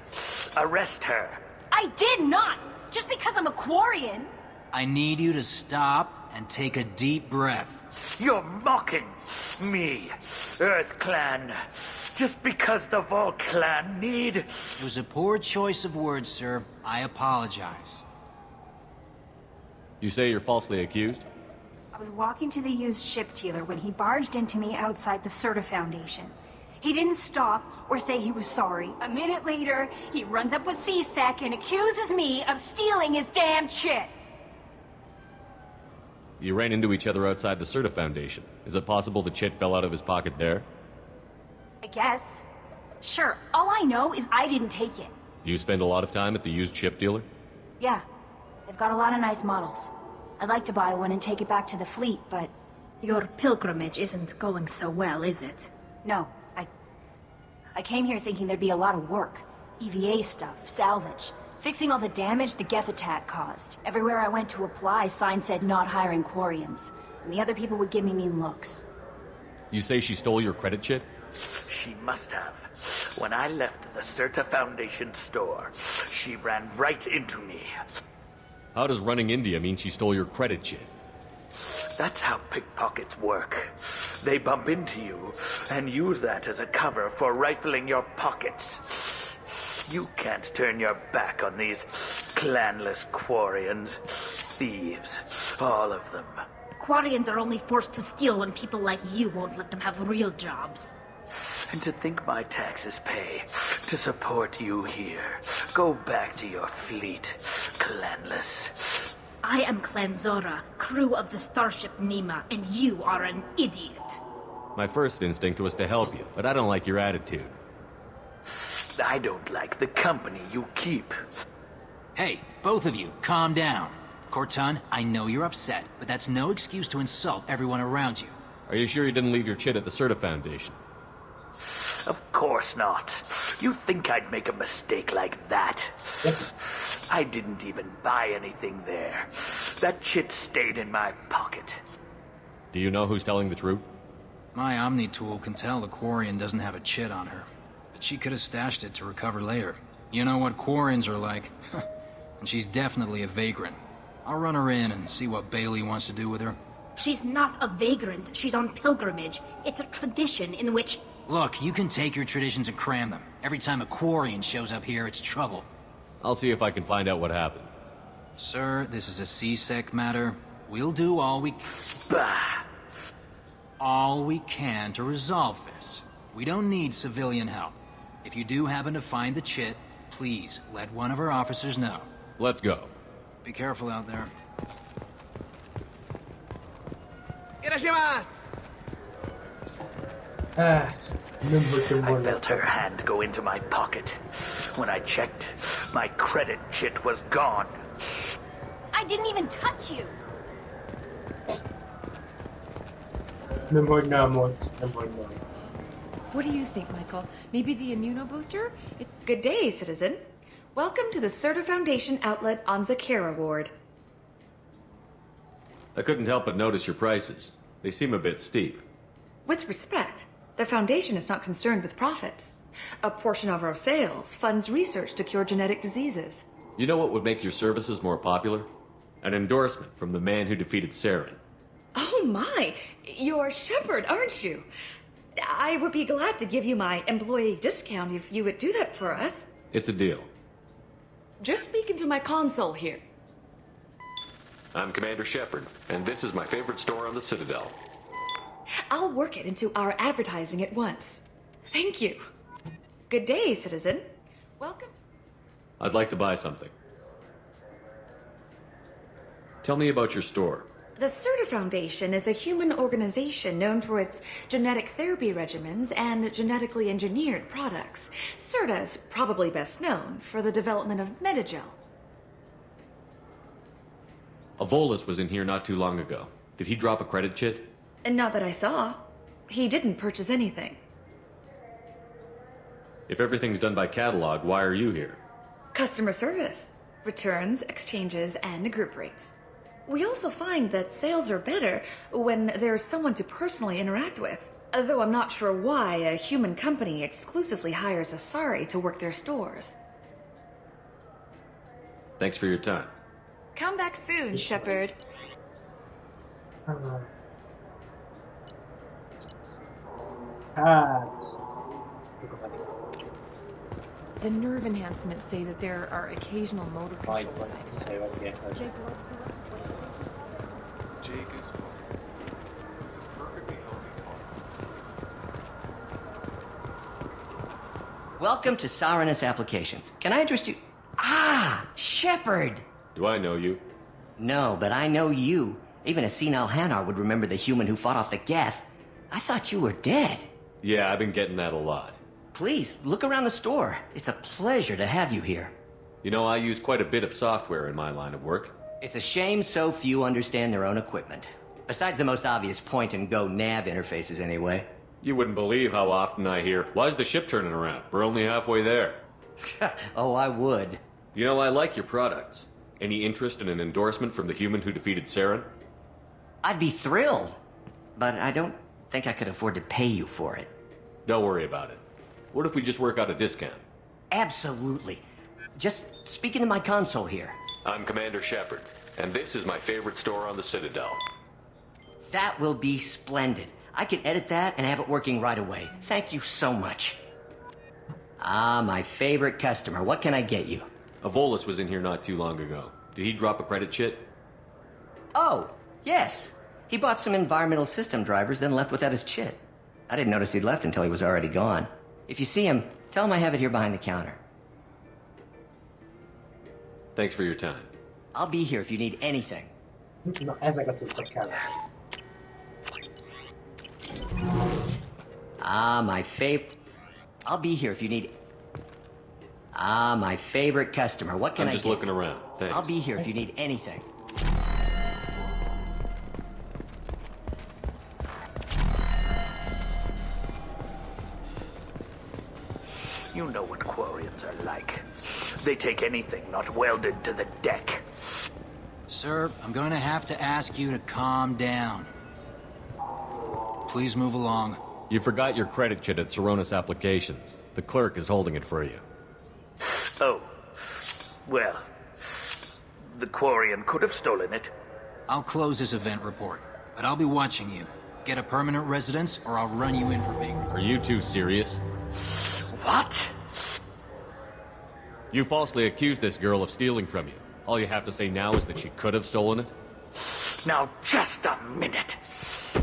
[SPEAKER 11] Arrest her.
[SPEAKER 9] I did not! Just because I'm a Quarian!
[SPEAKER 12] I need you to stop and take a deep breath.
[SPEAKER 11] You're mocking me, Earth Clan. Just because the Vol Clan need...
[SPEAKER 12] It was a poor choice of words, sir. I apologize.
[SPEAKER 8] You say you're falsely accused?
[SPEAKER 24] I was walking to the used ship dealer when he barged into me outside the Serta Foundation. He didn't stop or say he was sorry. A minute later, he runs up with C-Sec and accuses me of stealing his damn chit.
[SPEAKER 8] You ran into each other outside the Serta Foundation. Is it possible the chit fell out of his pocket there?
[SPEAKER 24] I guess. Sure, all I know is I didn't take it.
[SPEAKER 8] Do you spend a lot of time at the used ship dealer?
[SPEAKER 24] Yeah, they've got a lot of nice models. I'd like to buy one and take it back to the fleet, but...
[SPEAKER 9] Your pilgrimage isn't going so well, is it?
[SPEAKER 24] No, I came here thinking there'd be a lot of work. EVA stuff, salvage, fixing all the damage the Geth attack caused. Everywhere I went to apply, signs said not hiring Quarians. And the other people would give me mean looks.
[SPEAKER 8] You say she stole your credit chit?
[SPEAKER 11] She must have. When I left the Serta Foundation store, she ran right into me.
[SPEAKER 8] How does running into you mean she stole your credit chit?
[SPEAKER 11] That's how pickpockets work. They bump into you and use that as a cover for rifling your pockets. You can't turn your back on these clanless Quarians. Thieves, all of them.
[SPEAKER 9] Quarians are only forced to steal when people like you won't let them have real jobs.
[SPEAKER 11] And to think my taxes pay to support you here. Go back to your fleet, clanless.
[SPEAKER 9] I am Clan Zora, crew of the starship Nima, and you are an idiot.
[SPEAKER 8] My first instinct was to help you, but I don't like your attitude.
[SPEAKER 11] I don't like the company you keep.
[SPEAKER 12] Hey, both of you, calm down. Corton, I know you're upset, but that's no excuse to insult everyone around you.
[SPEAKER 8] Are you sure you didn't leave your chit at the Serta Foundation?
[SPEAKER 11] Of course not. You think I'd make a mistake like that? I didn't even buy anything there. That chit stayed in my pocket.
[SPEAKER 8] Do you know who's telling the truth?
[SPEAKER 12] My Omni tool can tell the Quarian doesn't have a chit on her, but she could have stashed it to recover later. You know what Quarians are like. And she's definitely a vagrant. I'll run her in and see what Bailey wants to do with her.
[SPEAKER 9] She's not a vagrant. She's on pilgrimage. It's a tradition in which...
[SPEAKER 12] Look, you can take your traditions and cram them. Every time a Quarian shows up here, it's trouble.
[SPEAKER 8] I'll see if I can find out what happened.
[SPEAKER 12] Sir, this is a C-Sec matter. We'll do all we can to resolve this. We don't need civilian help. If you do happen to find the chit, please let one of our officers know.
[SPEAKER 8] Let's go.
[SPEAKER 12] Be careful out there.
[SPEAKER 11] I felt her hand go into my pocket. When I checked, my credit chit was gone.
[SPEAKER 24] I didn't even touch you!
[SPEAKER 2] What do you think, Michael? Maybe the immunobooster? Good day, citizen. Welcome to the Serta Foundation outlet on Zakera Ward.
[SPEAKER 8] I couldn't help but notice your prices. They seem a bit steep.
[SPEAKER 2] With respect, the Foundation is not concerned with profits. A portion of our sales funds research to cure genetic diseases.
[SPEAKER 8] You know what would make your services more popular? An endorsement from the man who defeated Saren.
[SPEAKER 2] Oh my! You're Shepard, aren't you? I would be glad to give you my employee discount if you would do that for us.
[SPEAKER 8] It's a deal.
[SPEAKER 2] Just speak into my console here.
[SPEAKER 8] I'm Commander Shepard, and this is my favorite store on the Citadel.
[SPEAKER 2] I'll work it into our advertising at once. Thank you. Good day, citizen. Welcome.
[SPEAKER 8] I'd like to buy something. Tell me about your store.
[SPEAKER 2] The Serta Foundation is a human organization known for its genetic therapy regimens and genetically engineered products. Serta is probably best known for the development of Metagel.
[SPEAKER 8] Avolis was in here not too long ago. Did he drop a credit chit?
[SPEAKER 2] And not that I saw. He didn't purchase anything.
[SPEAKER 8] If everything's done by catalog, why are you here?
[SPEAKER 2] Customer service. Returns, exchanges, and group rates. We also find that sales are better when there's someone to personally interact with. Though I'm not sure why a human company exclusively hires Asari to work their stores.
[SPEAKER 8] Thanks for your time.
[SPEAKER 2] Come back soon, Shepard. The nerve enhancements say that there are occasional motor control side effects.
[SPEAKER 13] Jake is perfectly healthy.
[SPEAKER 10] Welcome to Sarenus Applications. Can I interest you? Ah, Shepard!
[SPEAKER 8] Do I know you?
[SPEAKER 10] No, but I know you. Even a senile Hanar would remember the human who fought off the Geth. I thought you were dead.
[SPEAKER 8] Yeah, I've been getting that a lot.
[SPEAKER 10] Please, look around the store. It's a pleasure to have you here.
[SPEAKER 8] You know, I use quite a bit of software in my line of work.
[SPEAKER 10] It's a shame so few understand their own equipment. Besides the most obvious point-and-go nav interfaces, anyway.
[SPEAKER 8] You wouldn't believe how often I hear, "Why's the ship turning around? We're only halfway there."
[SPEAKER 10] Oh, I would.
[SPEAKER 8] You know, I like your products. Any interest in an endorsement from the human who defeated Saren?
[SPEAKER 10] I'd be thrilled. But I don't think I could afford to pay you for it.
[SPEAKER 8] Don't worry about it. What if we just work out a discount?
[SPEAKER 10] Absolutely. Just speak into my console here.
[SPEAKER 8] I'm Commander Shepard, and this is my favorite store on the Citadel.
[SPEAKER 10] That will be splendid. I can edit that and have it working right away. Thank you so much. Ah, my favorite customer. What can I get you?
[SPEAKER 8] Avolis was in here not too long ago. Did he drop a credit chit?
[SPEAKER 10] Oh, yes. He bought some environmental system drivers, then left without his chit. I didn't notice he'd left until he was already gone. If you see him, tell him I have it here behind the counter.
[SPEAKER 8] Thanks for your time.
[SPEAKER 10] I'll be here if you need anything.
[SPEAKER 1] Na, ezek a cuccok kell.
[SPEAKER 10] Ah, my favorite... I'll be here if you need... Ah, my favorite customer. What can I
[SPEAKER 8] I'm just looking around. Thanks.
[SPEAKER 10] I'll be here if you need anything.
[SPEAKER 11] You know what Quarians are like. They take anything not welded to the deck.
[SPEAKER 12] Sir, I'm going to have to ask you to calm down. Please move along.
[SPEAKER 8] You forgot your credit chit at Sarenus Applications. The clerk is holding it for you.
[SPEAKER 11] Oh. Well, the Quarian could have stolen it.
[SPEAKER 12] I'll close this event report, but I'll be watching you. Get a permanent residence, or I'll run you in for vagrancy.
[SPEAKER 8] Are you two serious?
[SPEAKER 11] What?
[SPEAKER 8] You falsely accused this girl of stealing from you. All you have to say now is that she could have stolen it?
[SPEAKER 11] Now, just a minute.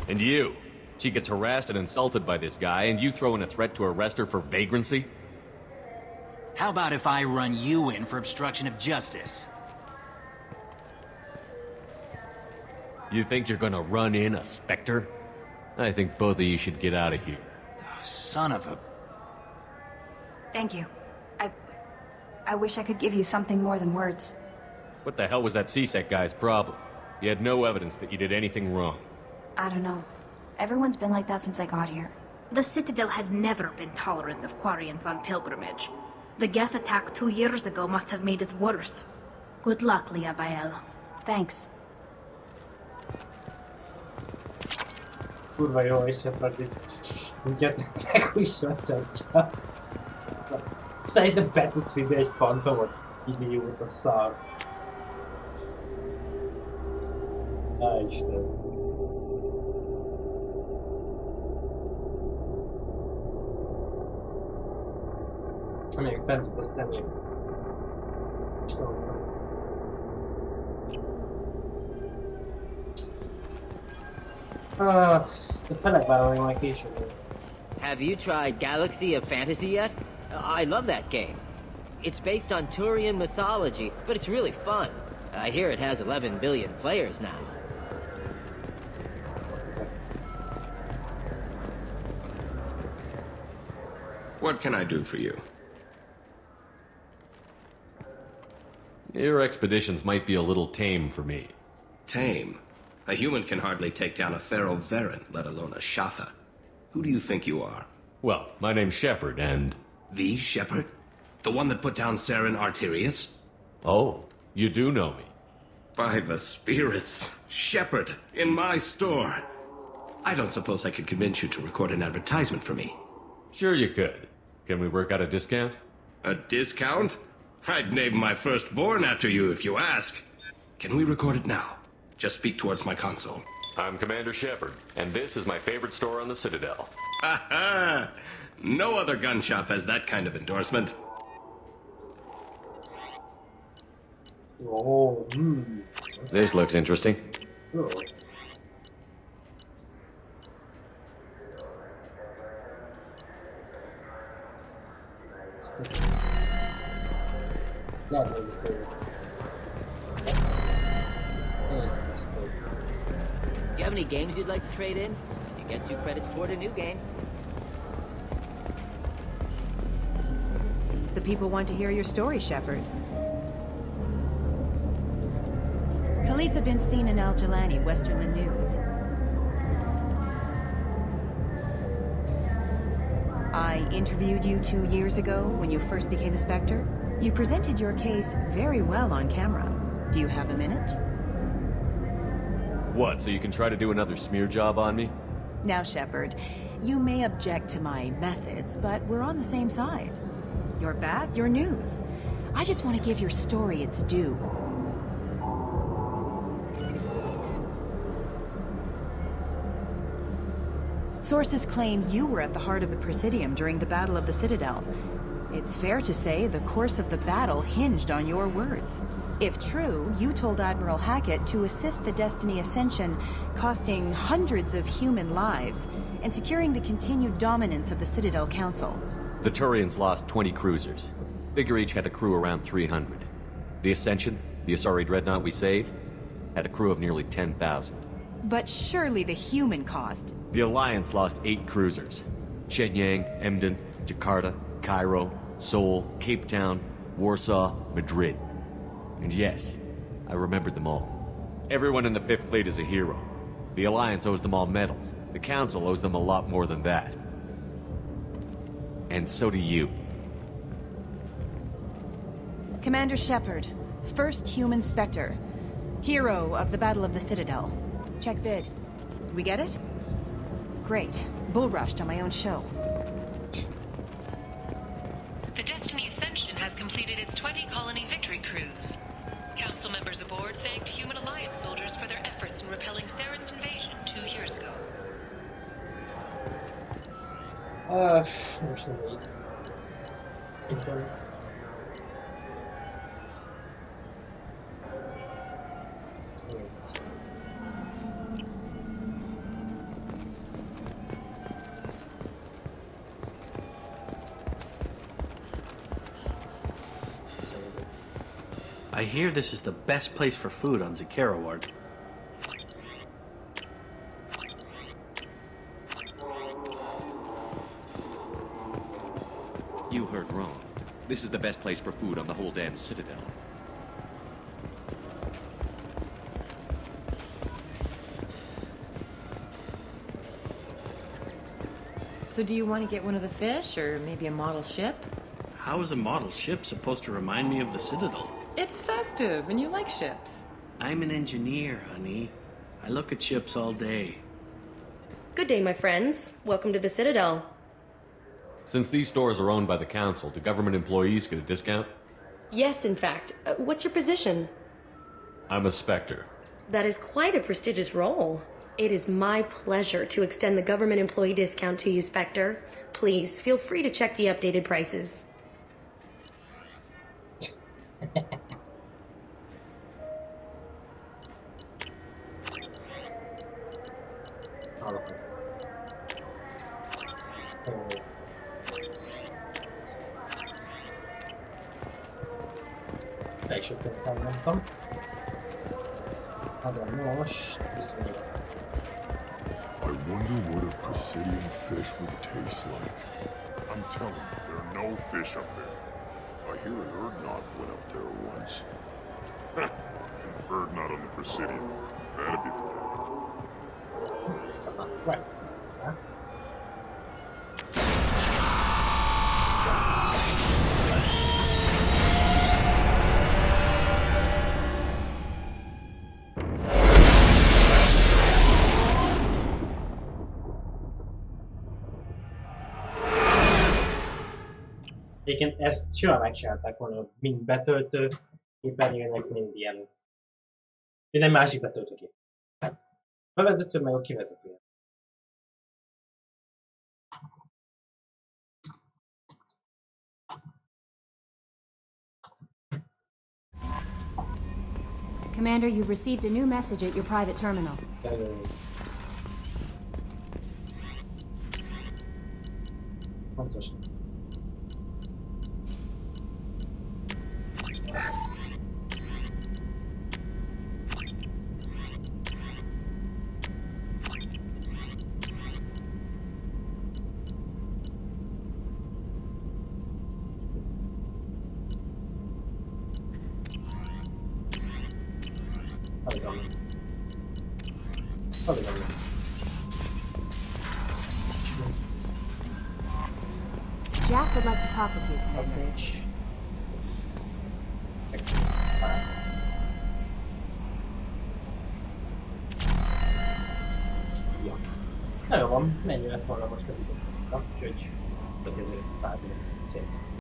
[SPEAKER 8] And you? She gets harassed and insulted by this guy, and you throw in a threat to arrest her for vagrancy?
[SPEAKER 12] How about if I run you in for obstruction of justice?
[SPEAKER 8] You think you're gonna run in a Spectre? I think both of you should get out of here.
[SPEAKER 12] Son of a...
[SPEAKER 9] Thank you. I wish I could give you something more than words.
[SPEAKER 8] What the hell was that CSEC guy's problem? You had no evidence that you did anything wrong.
[SPEAKER 9] I don't know. Everyone's been like that since I got here.
[SPEAKER 24] The Citadel has never been tolerant of Quarians on pilgrimage. The Geth attack 2 years ago must have made it worse. Good luck, Liavael.
[SPEAKER 9] Thanks.
[SPEAKER 1] Kurva jó, és Shepard így minket megújsatja. Szerintem be tudsz vinni egy fantomot, idióta szar. Á, Isten. Még fent a szemém. De felekvállalni majd később.
[SPEAKER 13] Have you tried Galaxy of Fantasy yet? I love that game. It's based on Turian mythology, but it's really fun. I hear it has 11 billion players now.
[SPEAKER 4] What can I do for you?
[SPEAKER 8] Your expeditions might be a little tame for me.
[SPEAKER 4] Tame? A human can hardly take down a Pharaoh Varen, let alone a Shatha. Who do you think you are?
[SPEAKER 8] Well, my name's Shepard, and...
[SPEAKER 4] The Shepard? The one that put down Saren Arterius?
[SPEAKER 8] Oh, you do know me.
[SPEAKER 4] By the spirits. Shepard, in my store. I don't suppose I could convince you to record an advertisement for me.
[SPEAKER 8] Sure you could. Can we work out a discount?
[SPEAKER 4] A discount? I'd name my firstborn after you if you ask. Can we record it now? Just speak towards my console.
[SPEAKER 8] I'm Commander Shepard, and this is my favorite store on the Citadel.
[SPEAKER 4] Ha ha! No other gun shop has that kind of endorsement.
[SPEAKER 1] Oh,
[SPEAKER 8] This looks interesting.
[SPEAKER 1] Oh. Lehet még szép.
[SPEAKER 13] Do you have any games you'd like to trade in? You get 2 credits toward a new game.
[SPEAKER 14] The people want to hear your story, Shepard. Khaleesa been seen in Al Jalani, Westerland News. I interviewed you 2 years ago when you first became a Spectre. You presented your case very well on camera. Do you have a minute?
[SPEAKER 8] What, so you can try to do another smear job on me?
[SPEAKER 14] Now, Shepard, you may object to my methods, but we're on the same side. You're bad, you're news. I just want to give your story its due. Sources claim you were at the heart of the Presidium during the Battle of the Citadel. It's fair to say the course of the battle hinged on your words. If true, you told Admiral Hackett to assist the Destiny Ascension, costing hundreds of human lives, and securing the continued dominance of the Citadel Council.
[SPEAKER 8] The Turians lost 20 cruisers. Figure each had a crew around 300. The Ascension, the Asari dreadnought we saved, had a crew of nearly 10,000.
[SPEAKER 14] But surely the human cost.
[SPEAKER 8] The Alliance lost 8 cruisers. Shenyang, Emden, Jakarta, Cairo, Seoul, Cape Town, Warsaw, Madrid. And yes, I remembered them all. Everyone in the 5th Fleet is a hero. The Alliance owes them all medals. The Council owes them a lot more than that. And so do you.
[SPEAKER 14] Commander Shepard, first human Spectre. Hero of the Battle of the Citadel. Check vid. We get it? Great. Bull rushed on my own show.
[SPEAKER 15] The Destiny Ascension has completed its 20-colony victory cruise. Council members aboard thanked Human Alliance soldiers for their efforts in repelling Saren's invasion 2 years ago.
[SPEAKER 1] Most nem így. Szerintem...
[SPEAKER 6] I hear this is the best place for food on Zakera Ward.
[SPEAKER 8] You heard wrong. This is the best place for food on the whole damn Citadel.
[SPEAKER 19] So do you want to get one of the fish, or maybe a model ship?
[SPEAKER 6] How is a model ship supposed to remind me of the Citadel?
[SPEAKER 19] It's festive, and you like ships.
[SPEAKER 6] I'm an engineer, honey. I look at ships all day.
[SPEAKER 20] Good day, my friends. Welcome to the Citadel.
[SPEAKER 8] Since these stores are owned by the council, do government employees get a discount?
[SPEAKER 20] Yes, in fact. What's your position?
[SPEAKER 8] I'm a Spectre.
[SPEAKER 20] That is quite a prestigious role. It is my pleasure to extend the government employee discount to you, Spectre. Please, feel free to check the updated prices.
[SPEAKER 1] Elég sok pénzt elmondtam. De most viszonylag.
[SPEAKER 5] I wonder what a Presidium fish would taste like. I'm telling you, there are no fish up there. I hear an Urdnot went up there once. An Urdnot on the Presidium. That'd be the
[SPEAKER 1] Right, huh? Egyébként ezt soha megcsinálták volna, mind betöltő képernyőnek, mind ilyen. Minden másik betöltőkép. Hát, bevezető meg a kivezető.
[SPEAKER 24] Commander, you've received a new message at your private terminal.
[SPEAKER 1] Pontos.
[SPEAKER 24] Jack would like to talk with you, Commander.
[SPEAKER 1] Ja. Na jó van, mennyi lett volna most a videóra, úgyhogy következő pár videót. Sziasztok!